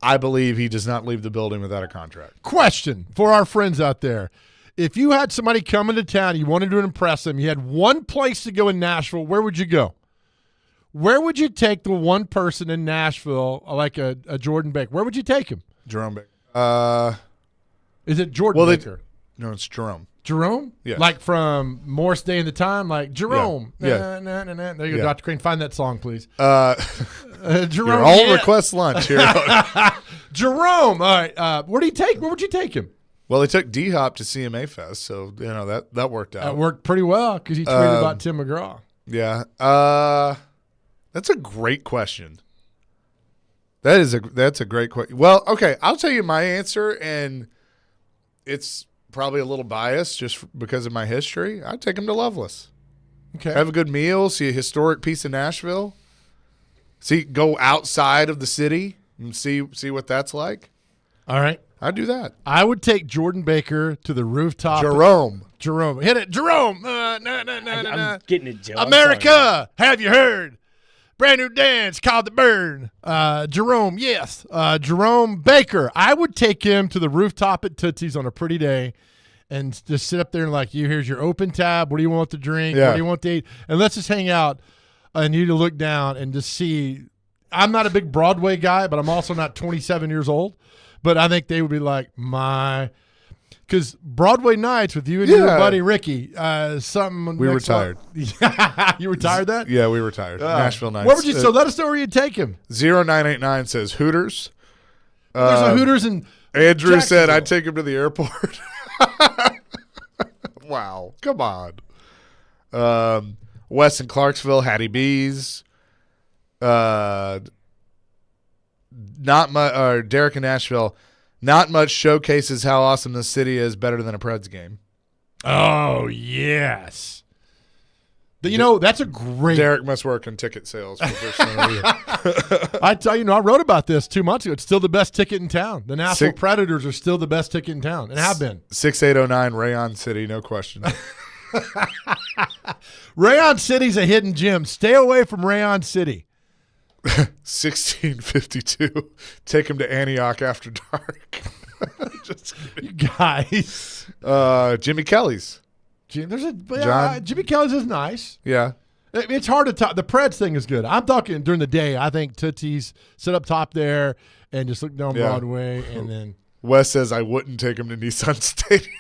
A: I believe he does not leave the building without a contract.
B: Question for our friends out there. If you had somebody coming to town, you wanted to impress them, you had one place to go in Nashville, where would you go? Where would you take the one person in Nashville, like a Jordan Baker? Where would you take him?
A: Jerome Baker.
B: Is it Jordan Baker?
A: No, it's Jerome.
B: Jerome?
A: Yeah.
B: Like from Morris Day and the Time? Like Jerome.
A: Yeah.
B: There you go,
A: Yeah.
B: Dr. Crane. Find that song, please.
A: Your
B: Jerome.
A: whole request lunch here.
B: Jerome. All right. Where do you take? Where would you take him?
A: Well, they took D-Hop to CMA Fest, so that worked out.
B: That worked pretty well because he tweeted about Tim McGraw.
A: Yeah. That's a great question. That's a great question. Well, okay, I'll tell you my answer, and it's probably a little biased just because of my history. I'd take him to Loveless.
B: Okay.
A: Have a good meal, see a historic piece of Nashville. Go outside of the city and see what that's like.
B: All right.
A: I'd do that.
B: I would take Jordan Baker to the rooftop.
A: Jerome.
B: Hit it. Jerome.
F: I'm getting it, Joe. I'm
B: America, have you heard? Brand new dance called The Burn. Jerome, yes. Jerome Baker. I would take him to the rooftop at Tootsie's on a pretty day and just sit up there and here's your open tab. What do you want to drink?
A: Yeah.
B: What do you want to eat? And let's just hang out and you to look down and just see. I'm not a big Broadway guy, but I'm also not 27 years old. But I think they would be like, because Broadway nights with you and your buddy Ricky, something.
A: We retired.
B: You retired that?
A: Yeah, we retired. Nashville nights.
B: Where would you? So let us know where you'd take him.
A: 0989 says Hooters.
B: There's a Hooters in
A: Andrew said
B: Jacksonville.
A: I'd take him to the airport. Wow, come on. Wes in Clarksville, Hattie B's. Not much. Or Derek in Nashville. Not much showcases how awesome this city is. Better than a Preds game.
B: Oh yes. That's a great.
A: Derek must work in ticket sales. For First Son League.
B: I tell you, I wrote about this 2 months ago. It's still the best ticket in town. The Nashville Predators are still the best ticket in town and have been.
A: 6809 Rayon City, no question.
B: Rayon City's a hidden gem. Stay away from Rayon City.
A: 1652. Take him to Antioch after dark. Just
B: You guys.
A: Jimmy Kelly's.
B: Jimmy Kelly's is nice.
A: Yeah.
B: It's hard to talk. The Preds thing is good. I'm talking during the day. I think Tootsie's sit up top there and just look down Broadway and then.
A: Wes says I wouldn't take him to Nissan Stadium.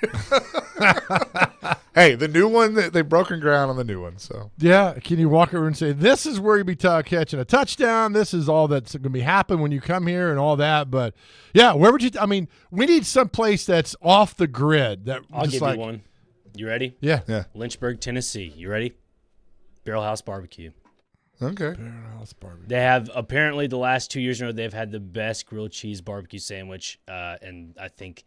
A: Hey, the new one, they've broken ground on the new one. So
B: yeah, can you walk over and say, this is where you'll be catching a touchdown. This is all that's going to be happen when you come here and all that. But, yeah, where would you we need some place that's off the grid.
F: I'll give you one. You ready?
B: Yeah.
F: Lynchburg, Tennessee. You ready? Barrel House Barbecue.
A: okay.
F: They have apparently the last 2 years in a row they've had the best grilled cheese barbecue sandwich, and I think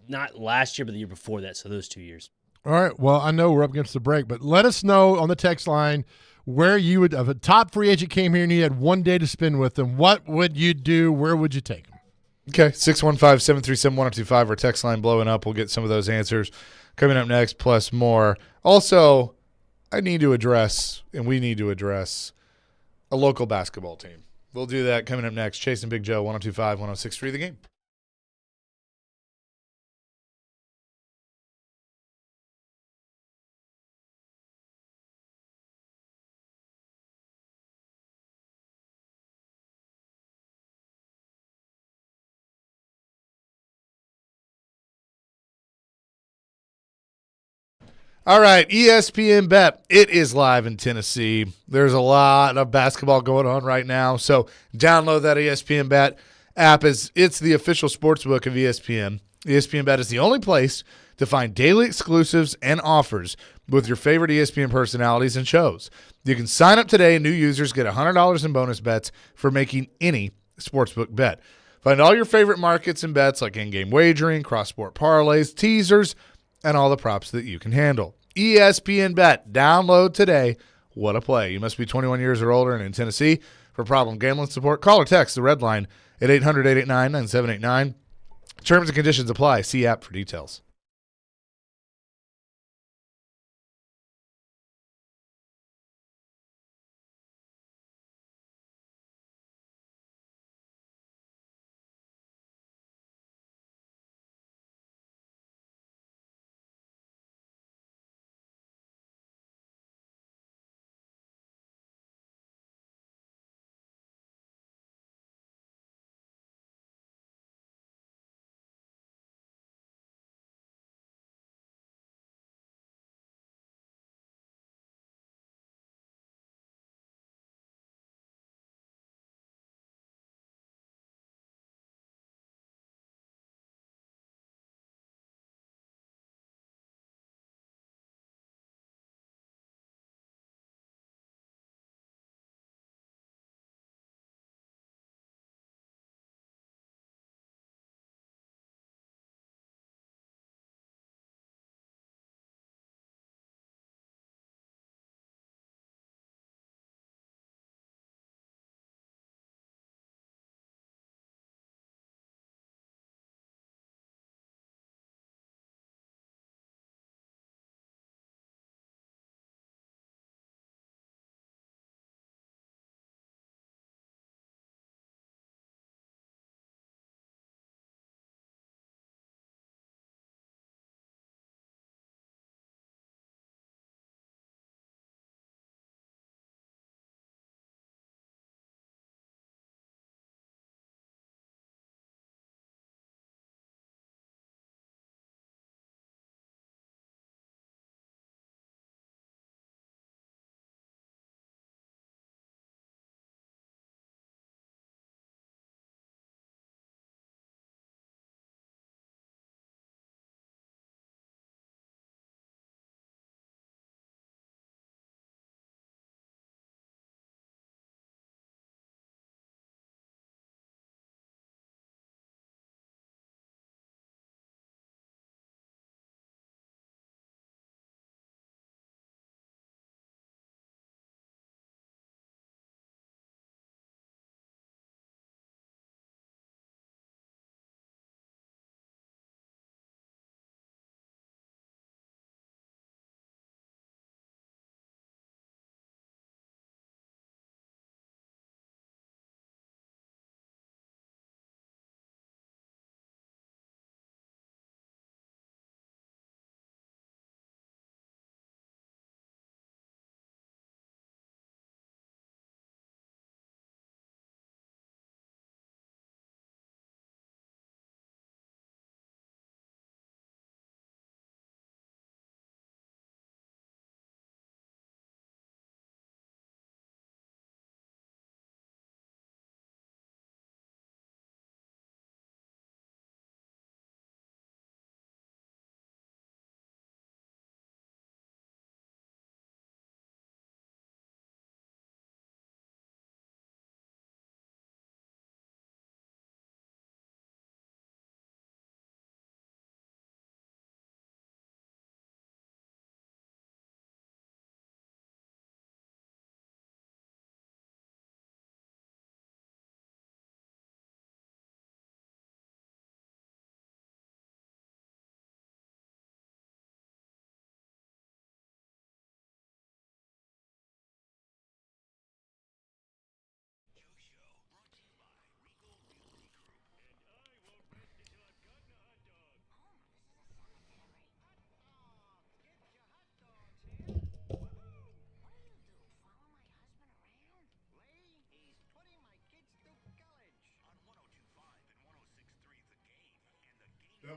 F: not last year but the year before that. So those 2 years.
B: All right. Well, I know we're up against the break, but let us know on the text line where you would, if a top free agent came here and you had one day to spend with them, what would you do? Where would you take them?
A: Okay. 615-737-1025. Our text line blowing up. We'll get some of those answers coming up next, plus more. Also, I need to address, and we need to address, a local basketball team. We'll do that coming up next. Chasing Big Joe, 102.5, 106.3 The Game. All right, ESPN Bet. It is live in Tennessee. There's a lot of basketball going on right now, so download that ESPN Bet app. It's the official sportsbook of ESPN. ESPN Bet is the only place to find daily exclusives and offers with your favorite ESPN personalities and shows. You can sign up today, and new users get $100 in bonus bets for making any sportsbook bet. Find all your favorite markets and bets like in-game wagering, cross-sport parlays, teasers, and all the props that you can handle. ESPN Bet. Download today. What a play. You must be 21 years or older and in Tennessee. For problem gambling support, call or text the red line at 800-889-9789. Terms and conditions apply. See app for details.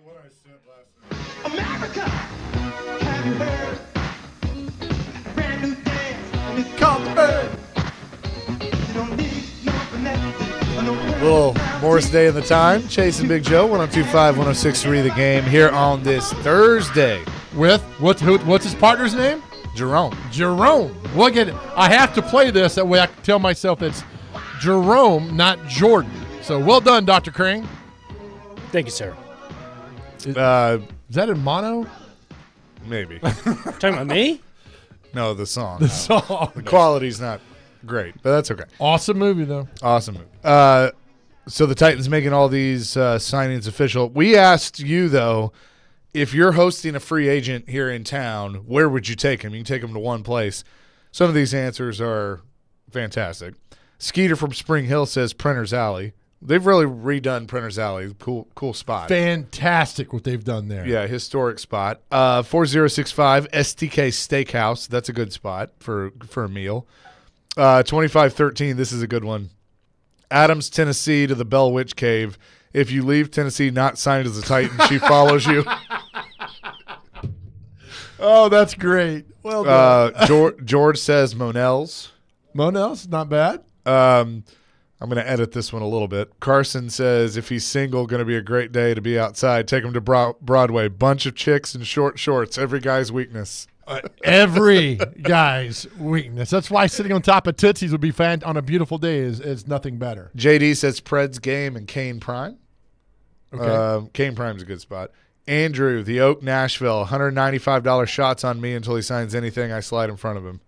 D: America! Have you heard? Brand new dance, and it's called the bird. You don't need no finesse, no
A: Little Morris Day in the Time. Chasing Big Joe, 102.5, 106.3 The Game here on this Thursday.
B: With what's his partner's name?
A: Jerome.
B: Jerome. We'll get it. I have to play this that way I can tell myself it's Jerome, not Jordan. So well done, Dr. Crane.
F: Thank you, sir.
B: Is that in mono?
A: Maybe.
F: Talking about me?
A: No, the song.
B: The song.
A: The quality's not great, but that's okay.
B: Awesome movie, though.
A: Awesome. So the Titans making all these signings official. We asked you, though, if you're hosting a free agent here in town, where would you take him? You can take him to one place. Some of these answers are fantastic. Skeeter from Spring Hill says Printer's Alley. They've really redone Printer's Alley. Cool spot.
B: Fantastic what they've done there.
A: Yeah, historic spot. 4065 STK Steakhouse. That's a good spot for a meal. 2513. This is a good one. Adams, Tennessee to the Bell Witch Cave. If you leave Tennessee not signed as a Titan, she follows you.
B: Oh, that's great. Well done.
A: George says Monell's.
B: Monell's, not bad.
A: I'm going to edit this one a little bit. Carson says if he's single, going to be a great day to be outside. Take him to Broadway. Bunch of chicks in short shorts. Every guy's weakness.
B: Every guy's weakness. That's why sitting on top of Tootsie's would be fan on a beautiful day is nothing better.
A: JD says Pred's Game and Kane Prime.
B: Okay.
A: Kane Prime's a good spot. Andrew, the Oak, Nashville. $195 shots on me until he signs anything. I slide in front of him.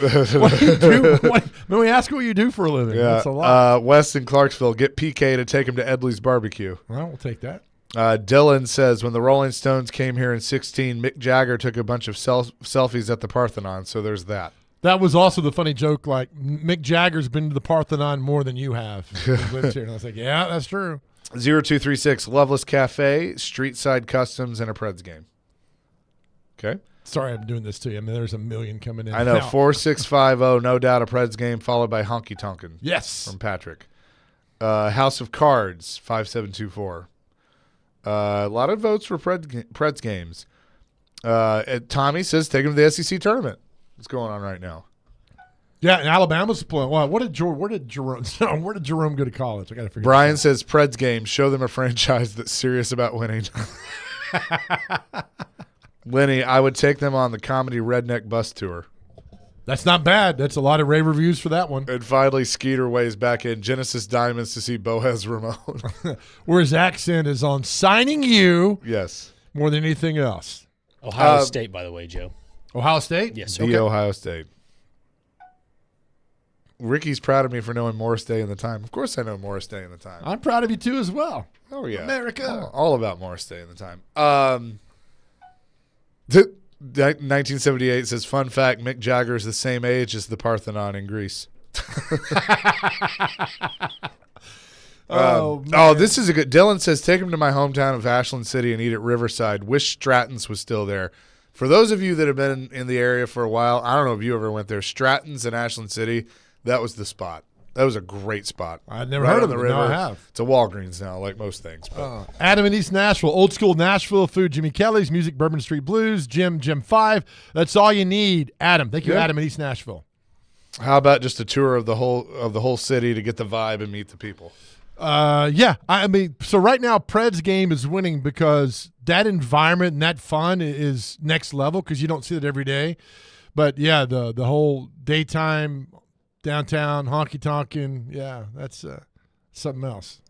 B: What do you do? When we ask what you do for a living,
A: Yeah.
B: that's a lot.
A: West in Clarksville, get PK to take him to Edley's Barbecue.
B: Well, we'll take that.
A: Dylan says when the Rolling Stones came here in 2016, Mick Jagger took a bunch of selfies at the Parthenon, so there's that.
B: That was also the funny joke, like Mick Jagger's been to the Parthenon more than you have. He lives here. And I was like, yeah, that's true.
A: 0236 Loveless Cafe, Street Side Customs, and a Preds game. Okay.
B: Sorry I'm doing this to you. I mean, there's a million coming in.
A: I know.
B: now.
A: 4650, no doubt a Preds game, followed by Honky Tonkin.
B: Yes.
A: From Patrick. House of Cards, 5724. A lot of votes for Preds games. Tommy says take him to the SEC tournament. What's going on right now?
B: Yeah, and Alabama's playing. Well, where did Jerome go to college? I got to figure.
A: Brian says Preds game. Show them a franchise that's serious about winning. Lenny, I would take them on the comedy redneck bus tour.
B: That's not bad. That's a lot of rave reviews for that one.
A: And finally, Skeeter weighs back in Genesis Diamonds to see Boaz Ramon.
B: Where his accent is on signing you
A: Yes.
B: more than anything else.
F: Ohio State, by the way, Joe.
B: Ohio State?
F: Yes, sir.
A: The Ohio State. Ricky's proud of me for knowing Morris Day in the Time. Of course I know Morris Day in the Time.
B: I'm proud of you, too, as well.
A: Oh, yeah.
B: America.
A: All about Morris Day in the Time. 1978 says, fun fact, Mick Jagger is the same age as the Parthenon in Greece. This is a good. Dylan says, take him to my hometown of Ashland City and eat at Riverside. Wish Stratton's was still there. For those of you that have been in the area for a while, I don't know if you ever went there. Stratton's in Ashland City, that was the spot. That was a great spot.
B: I'd never heard of it. Now I have.
A: It's a Walgreens now, like most things. But.
B: Adam in East Nashville, old school Nashville food. Jimmy Kelly's music, Bourbon Street Blues, Jim 5. That's all you need, Adam. Thank you,
A: Yeah.
B: Adam in East Nashville.
A: How about just a tour of the whole city to get the vibe and meet the people?
B: Yeah. I mean, so right now, Pred's game is winning because that environment and that fun is next level because you don't see it every day. But yeah, the whole daytime downtown honky tonkin, yeah, that's something else.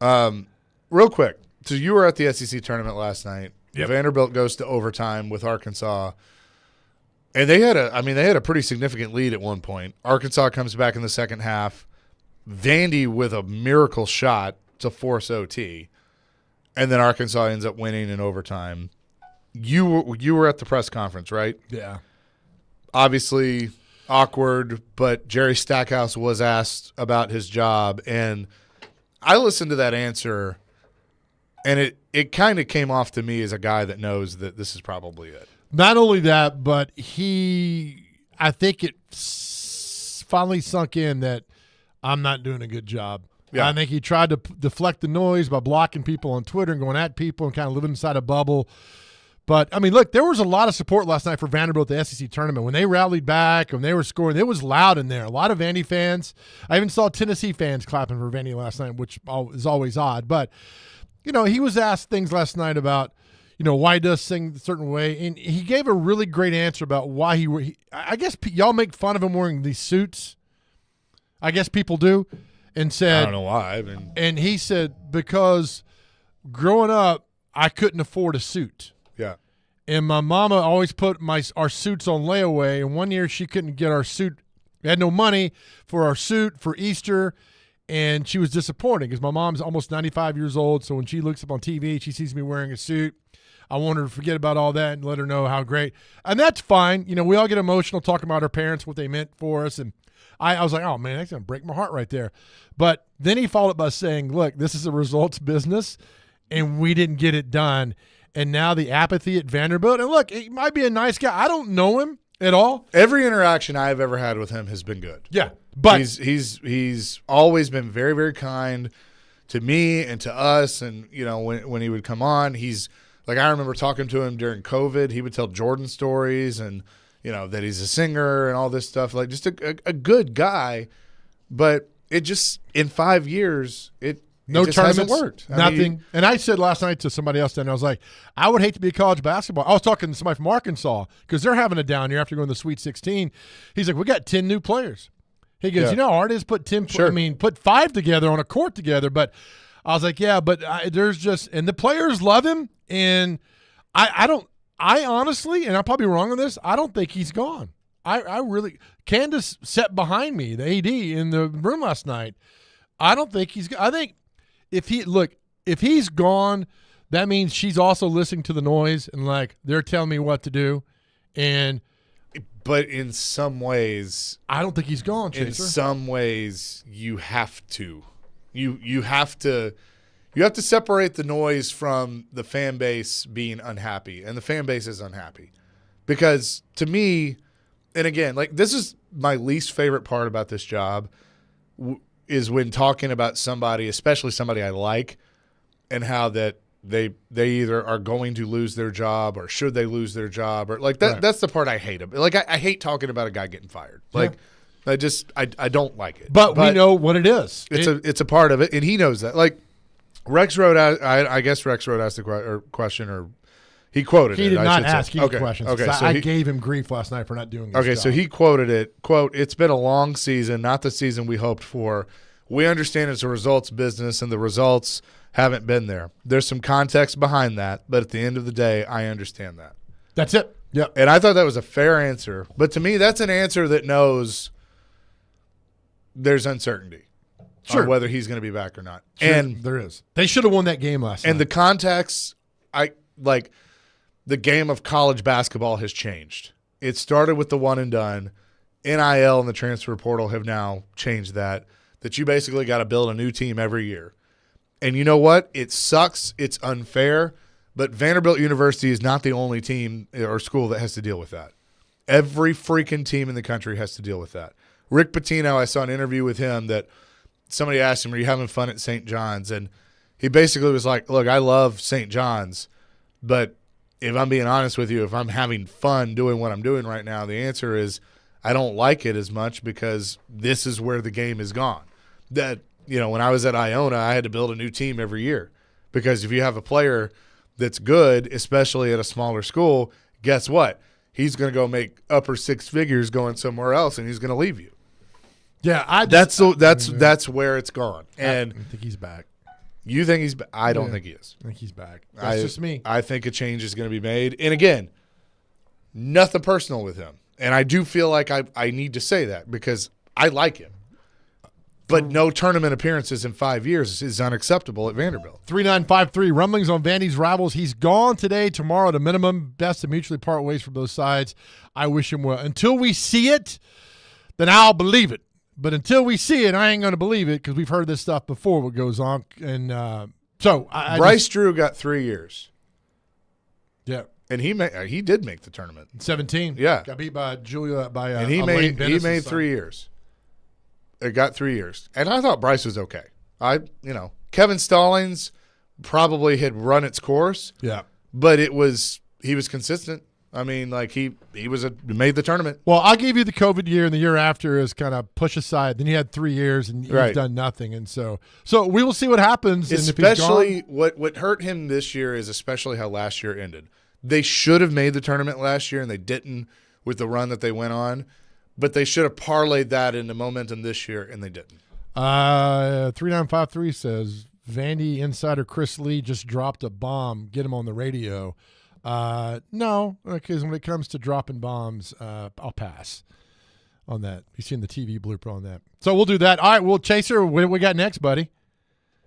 A: Real quick, so you were at the SEC tournament last night.
B: Yep.
A: Vanderbilt goes to overtime with Arkansas, and they had a pretty significant lead at one point. Arkansas comes back in the second half. Vandy with a miracle shot to force OT, and then Arkansas ends up winning in overtime. You were at the press conference, right?
B: Yeah.
A: Obviously awkward, but Jerry Stackhouse was asked about his job, and I listened to that answer, and it kind of came off to me as a guy that knows that this is probably it.
B: Not only that, but I think it finally sunk in that I'm not doing a good job.
A: Yeah.
B: I think he tried to deflect the noise by blocking people on Twitter and going at people and kind of living inside a bubble. But, I mean, look, there was a lot of support last night for Vanderbilt at the SEC tournament. When they rallied back, when they were scoring, it was loud in there. A lot of Vandy fans. I even saw Tennessee fans clapping for Vandy last night, which is always odd. But, he was asked things last night about, why he does sing a certain way. And he gave a really great answer about why I guess y'all make fun of him wearing these suits. I guess people do. And said,
A: I don't know why.
B: And he said, because growing up, I couldn't afford a suit.
A: Yeah.
B: And my mama always put our suits on layaway. And one year she couldn't get our suit. We had no money for our suit for Easter. And she was disappointed because my mom's almost 95 years old. So when she looks up on TV, she sees me wearing a suit. I want her to forget about all that and let her know how great. And that's fine. We all get emotional talking about our parents, what they meant for us. And I was like, oh, man, that's going to break my heart right there. But then he followed by saying, look, this is a results business, and we didn't get it done. And now the apathy at Vanderbilt. And look, he might be a nice guy. I don't know him at all.
A: Every interaction I've ever had with him has been good.
B: Yeah. But
A: he's always been very, very kind to me and to us. And, when he would come on, he's like, I remember talking to him during COVID. He would tell Jordan stories and, that he's a singer and all this stuff. Like, just a good guy. But it just, in 5 years,
B: no
A: just
B: tournaments,
A: hasn't worked.
B: Nothing. And I said last night to somebody else, and I was like, I would hate to be a college basketball. I was talking to somebody from Arkansas because they're having a down year after going to the Sweet 16. He's like, we got 10 new players. He goes,
A: Yeah.
B: how hard it is put 10.
A: Sure.
B: Put 5 together on a court together. But I was like, yeah, but there's just, and the players love him. And I honestly, and I'm probably wrong on this, I don't think he's gone. I really, Candace sat behind me, the AD, in the room last night. I don't think he's, I think if he's gone, that means she's also listening to the noise and like, they're telling me what to do.
A: But in some ways,
B: I don't think he's gone, Chaser.
A: In some ways, you have to. You have to separate the noise from the fan base being unhappy, and the fan base is unhappy. Because to me, and again, like, this is my least favorite part about this job, is when talking about somebody, especially somebody I like, and how that they either are going to lose their job or should they lose their job, or like that.
B: Right.
A: That's the part I hate. Like, I hate talking about a guy getting fired. Like, I don't like it.
B: But we know what it is.
A: It's a part of it, and he knows that. Like, Rex wrote out. I guess Rex wrote asked the question, or he quoted it.
B: He did
A: I
B: not
A: should say.
B: ask any questions.
A: Okay, so
B: I gave him grief last night for not doing this job.
A: So he quoted it. Quote, "It's been a long season, not the season we hoped for. We understand it's a results business, and the results haven't been there. There's some context behind that, but at the end of the day, I understand that."
B: That's it. Yep.
A: And I thought that was a fair answer. But to me, that's an answer that knows there's uncertainty on whether he's going to be back or not.
B: Sure,
A: and
B: there is. They should have won that game last night.
A: And the context, the game of college basketball has changed. It started with the one and done. NIL and the transfer portal have now changed that you basically got to build a new team every year. And you know what? It sucks. It's unfair. But Vanderbilt University is not the only team or school that has to deal with that. Every freaking team in the country has to deal with that. Rick Pitino, I saw an interview with him that somebody asked him, "Are you having fun at St. John's?" And he basically was like, "Look, I love St. John's, but if I'm being honest with you, if I'm having fun doing what I'm doing right now, the answer is I don't like it as much because this is where the game is gone." That, when I was at Iona, I had to build a new team every year because if you have a player that's good, especially at a smaller school, guess what? He's going to go make upper six figures going somewhere else, and he's going to leave you.
B: Yeah,
A: that's where it's gone. And
B: I think he's back.
A: You think he's back? I don't think he is.
B: I think he's back. That's just me.
A: I think a change is going to be made. And again, nothing personal with him. And I do feel like I need to say that because I like him. But no tournament appearances in 5 years is unacceptable at Vanderbilt.
B: 3953 rumblings on Vandy's rivals. He's gone today, tomorrow at a minimum. Best to mutually part ways from both sides. I wish him well. Until we see it, then I'll believe it. But until we see it, I ain't going to believe it because we've heard this stuff before what goes on. And
A: Bryce Drew got 3 years.
B: Yeah.
A: And he did make the tournament.
B: 17.
A: Yeah.
B: Got beat by Julia by
A: and he made 3 years. It got 3 years. And I thought Bryce was okay. Kevin Stallings probably had run its course,
B: Yeah.
A: but he was consistent. I mean, like he made the tournament.
B: Well, I'll give you the COVID year, and the year after is kind of push aside. Then you had 3 years, and you've
A: Right.
B: done nothing. And so we will see what happens. And if he's
A: Especially
B: gone,
A: what hurt him this year is especially how last year ended. They should have made the tournament last year, and they didn't with the run that they went on. But they should have parlayed that into momentum this year, and they didn't.
B: 3953 says Vandy insider Chris Lee just dropped a bomb. Get him on the radio. No, because when it comes to dropping bombs, I'll pass on that. You've seen the TV blooper on that. So we'll do that. All right, well, Chaser, what do we got next, buddy?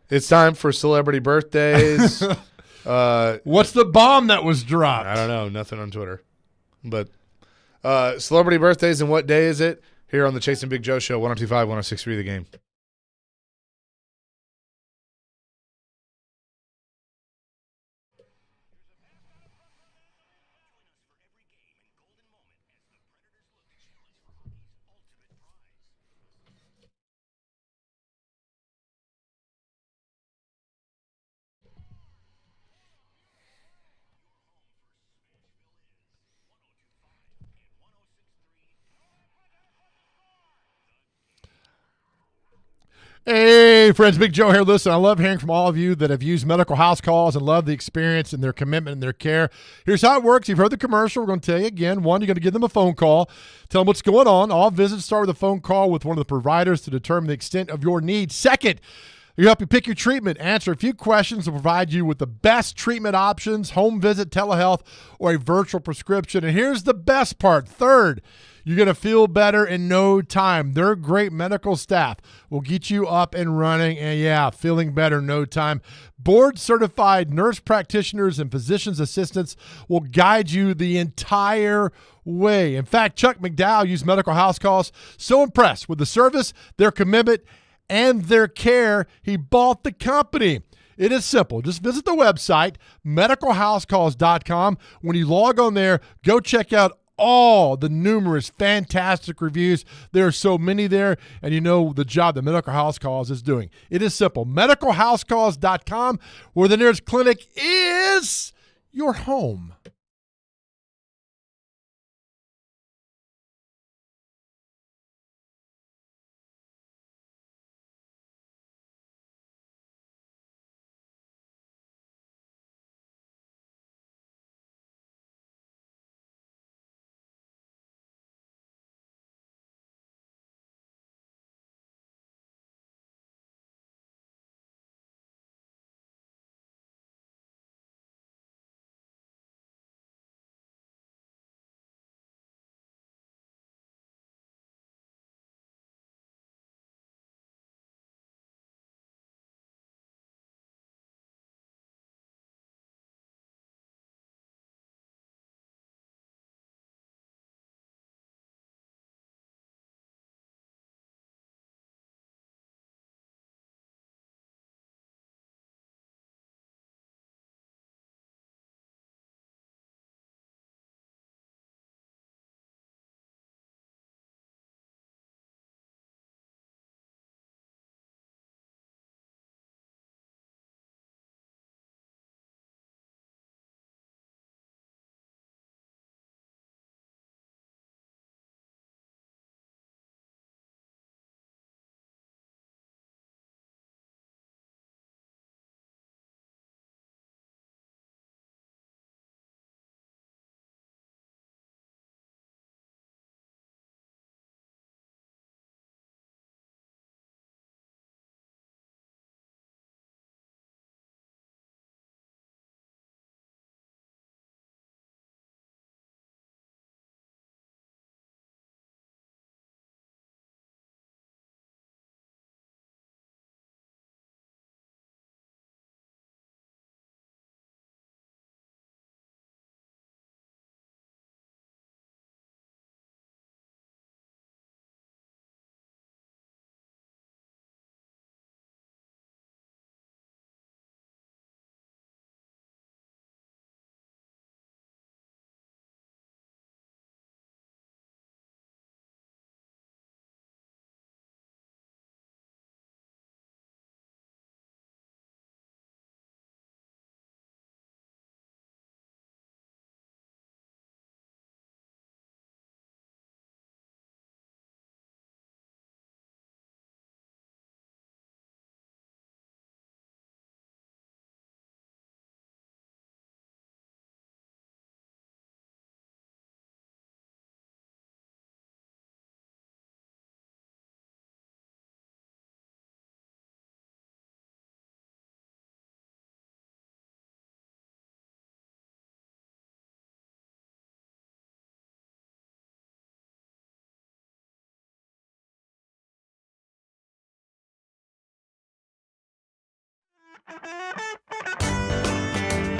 A: It's time for celebrity birthdays.
B: What's the bomb that was dropped?
A: I don't know. Nothing on Twitter. But celebrity birthdays and what day is it? Here on the Chase and Big Joe Show, 102.5, 106.3 The Game.
B: Hey, friends, Big Joe here. Listen, I love hearing from all of you that have used medical house calls and love the experience and their commitment and their care. Here's how it works. You've heard the commercial. We're going to tell you again. One, you're going to give them a phone call. Tell them what's going on. All visits start with a phone call with one of the providers to determine the extent of your needs. Second, you help you pick your treatment, answer a few questions to provide you with the best treatment options, home visit, telehealth, or a virtual prescription. And here's the best part. Third, you're going to feel better in no time. Their great medical staff will get you up and running and, feeling better in no time. Board-certified nurse practitioners and physician's assistants will guide you the entire way. In fact, Chuck McDowell used medical house calls. So impressed with the service, their commitment, and their care, he bought the company. It is simple. Just visit the website, medicalhousecalls.com. When you log on there, go check out all the numerous fantastic reviews. There are so many there, and you know the job that Medical House Calls is doing. It is simple. medicalhousecalls.com, where the nearest clinic is your home.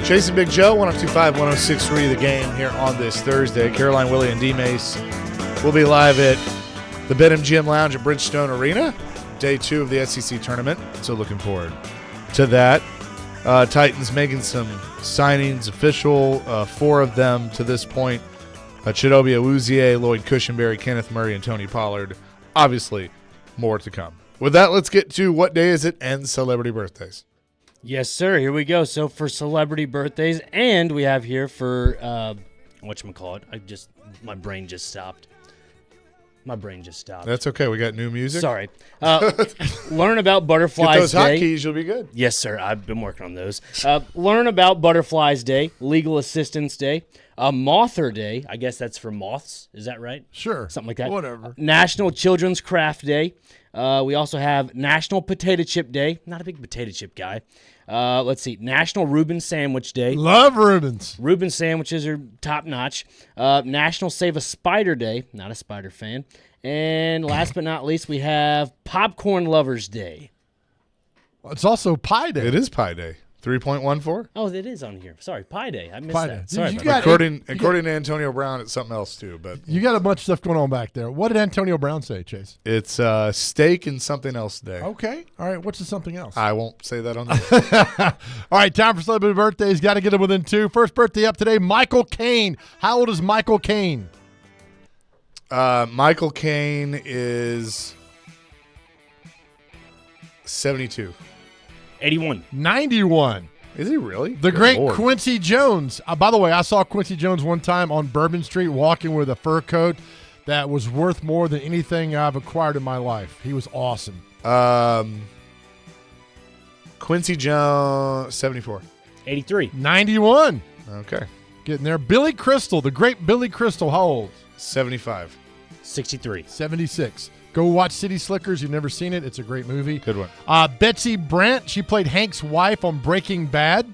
A: Chase and Big Joe, 102.5, 106.3 The Game here on this Thursday. Caroline, Willie, and D-Mace will be live at the BetMGM Lounge at Bridgestone Arena, day 2 of the SEC tournament. So looking forward to that. Titans making some signings official, 4 of them to this point. Chidobe Awuzie, Lloyd Cushenberry, Kenneth Murray, and Tony Pollard. Obviously, more to come. With that, let's get to what day is it and celebrity birthdays.
F: Yes, sir. Here we go. So for celebrity birthdays, and we have here for whatchamacallit. My brain just stopped.
A: That's okay. We got new music.
F: Sorry. Learn about
A: Get
F: Butterflies
A: those
F: Day.
A: hotkeys, you'll be good.
F: Yes, sir. I've been working on those. Learn about Butterflies Day, Legal Assistance Day, Mother Day. I guess that's for moths. Is that right?
B: Sure.
F: Something like that.
B: Whatever.
F: National Children's Craft Day. We also have National Potato Chip Day. Not a big potato chip guy. Let's see. National Reuben Sandwich Day.
B: Love Rubens.
F: Reuben sandwiches are top notch. National Save a Spider Day. Not a spider fan. And last but not least, we have Popcorn Lovers Day.
B: It's also Pie Day.
A: It is Pi Day. 3.14.
F: Oh, it is on here. Sorry, Pie Day. I missed
B: Pie
F: that.
B: Day.
F: Sorry.
B: You
F: about
B: got-
F: that.
A: According to Antonio Brown, it's something else too. But
B: You got a bunch of stuff going on back there. What did Antonio Brown say, Chase?
A: it's steak and something else day.
B: Okay. All right. What's the something else?
A: I won't say that on the
B: All right. Time for celebrity birthdays. Got to get them within 2. First birthday up today, Michael Caine. How old is Michael Caine?
A: Michael Caine is 72.
F: 81.
B: 91.
A: Is he really?
B: The
A: Good
B: great
A: Lord.
B: Quincy Jones. By the way, I saw Quincy Jones one time on Bourbon Street walking with a fur coat that was worth more than anything I've acquired in my life. He was awesome.
A: Quincy Jones, 74.
F: 83.
B: 91.
A: Okay.
B: Getting there. Billy Crystal, the great Billy Crystal. How old?
A: 75.
F: 63.
B: 76. Go watch City Slickers. You've never seen it. It's a great movie.
A: Good one.
B: Betsy Brandt. She played Hank's wife on Breaking Bad.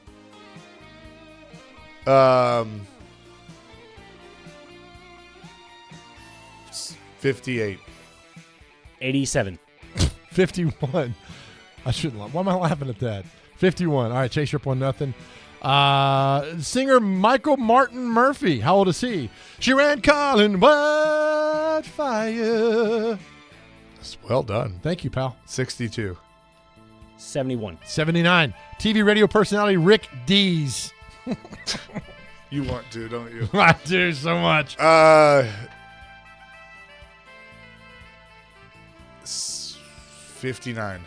A: 58.
F: 87.
B: 51. I shouldn't laugh. Why am I laughing at that? 51. All right, Chase, you're up 1-0. Singer Michael Martin Murphy. How old is he? She ran calling wildfire.
A: Well done.
B: Thank you, pal.
A: 62.
F: 71.
B: 79. TV radio personality Rick Dees.
A: You want to, don't you?
B: I do so much.
A: 59.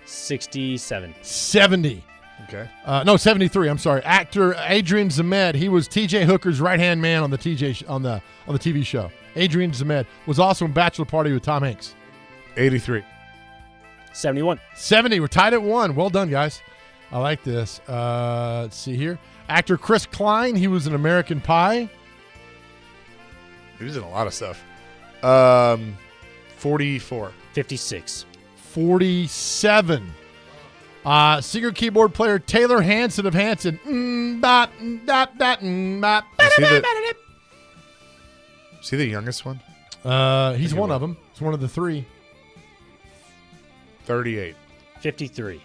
F: 67.
B: 70.
A: Okay.
B: No, 73. I'm sorry. Actor Adrian Zemed. He was T.J. Hooker's right-hand man on the on the TV show. Adrian Zemed was also in Bachelor Party with Tom Hanks.
A: 83.
F: 71.
B: 70. We're tied at 1. Well done, guys. I like this. Let's see here. Actor Chris Klein. He was in American Pie.
A: He was in a lot of stuff. 44.
F: 56.
B: 47. Singer keyboard player Taylor Hanson of Hanson.
A: Is he the youngest one?
B: He's one of them. He's one of the 3.
A: 38.
F: 53.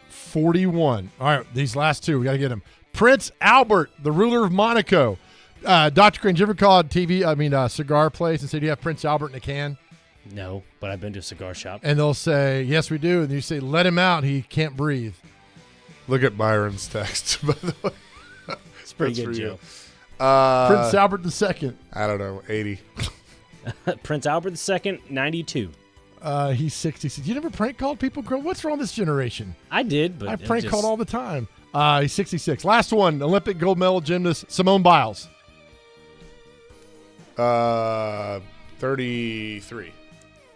B: 41. All right, these last 2, we got to get them. Prince Albert, the ruler of Monaco. Dr. Crane, did you ever call a cigar place and say, do you have Prince Albert in a can?
F: No, but I've been to a cigar shop.
B: And they'll say, yes, we do. And you say, let him out. He can't breathe.
A: Look at Byron's text, by the way.
F: It's pretty
A: That's
F: good,
A: for
F: Joe.
B: Prince Albert II.
A: I don't know, 80.
F: Prince Albert II, 92.
B: He's 66. You never prank called people? What's wrong with this generation?
F: I did, but
B: I prank called all the time. He's 66. Last one, Olympic gold medal gymnast Simone Biles.
A: 33.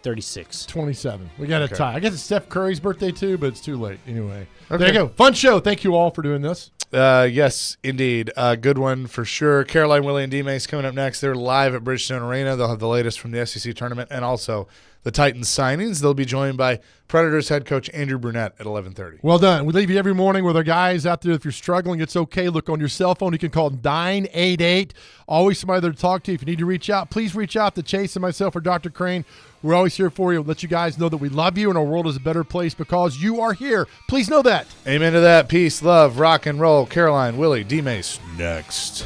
F: 36.
B: 27. We got a
A: Okay.
B: tie. I guess it's Steph Curry's birthday too, but it's too late. Anyway,
A: Okay.
B: there you go. Fun show. Thank you all for doing this.
A: Yes, indeed. Good one for sure. Caroline, Willie, and D-Mace coming up next. They're live at Bridgestone Arena. They'll have the latest from the SEC tournament and also the Titans signings. They'll be joined by Predators head coach Andrew Brunette at 11:30.
B: Well done. We leave you every morning with our guys out there. If you're struggling, it's okay. Look on your cell phone. You can call 988. Always somebody there to talk to. If you need to reach out, please reach out to Chase and myself or Dr. Crane. We're always here for you. Let you guys know that we love you and our world is a better place because you are here. Please know that.
A: Amen to that. Peace, love, rock and roll. Caroline, Willie, D-Mace, next.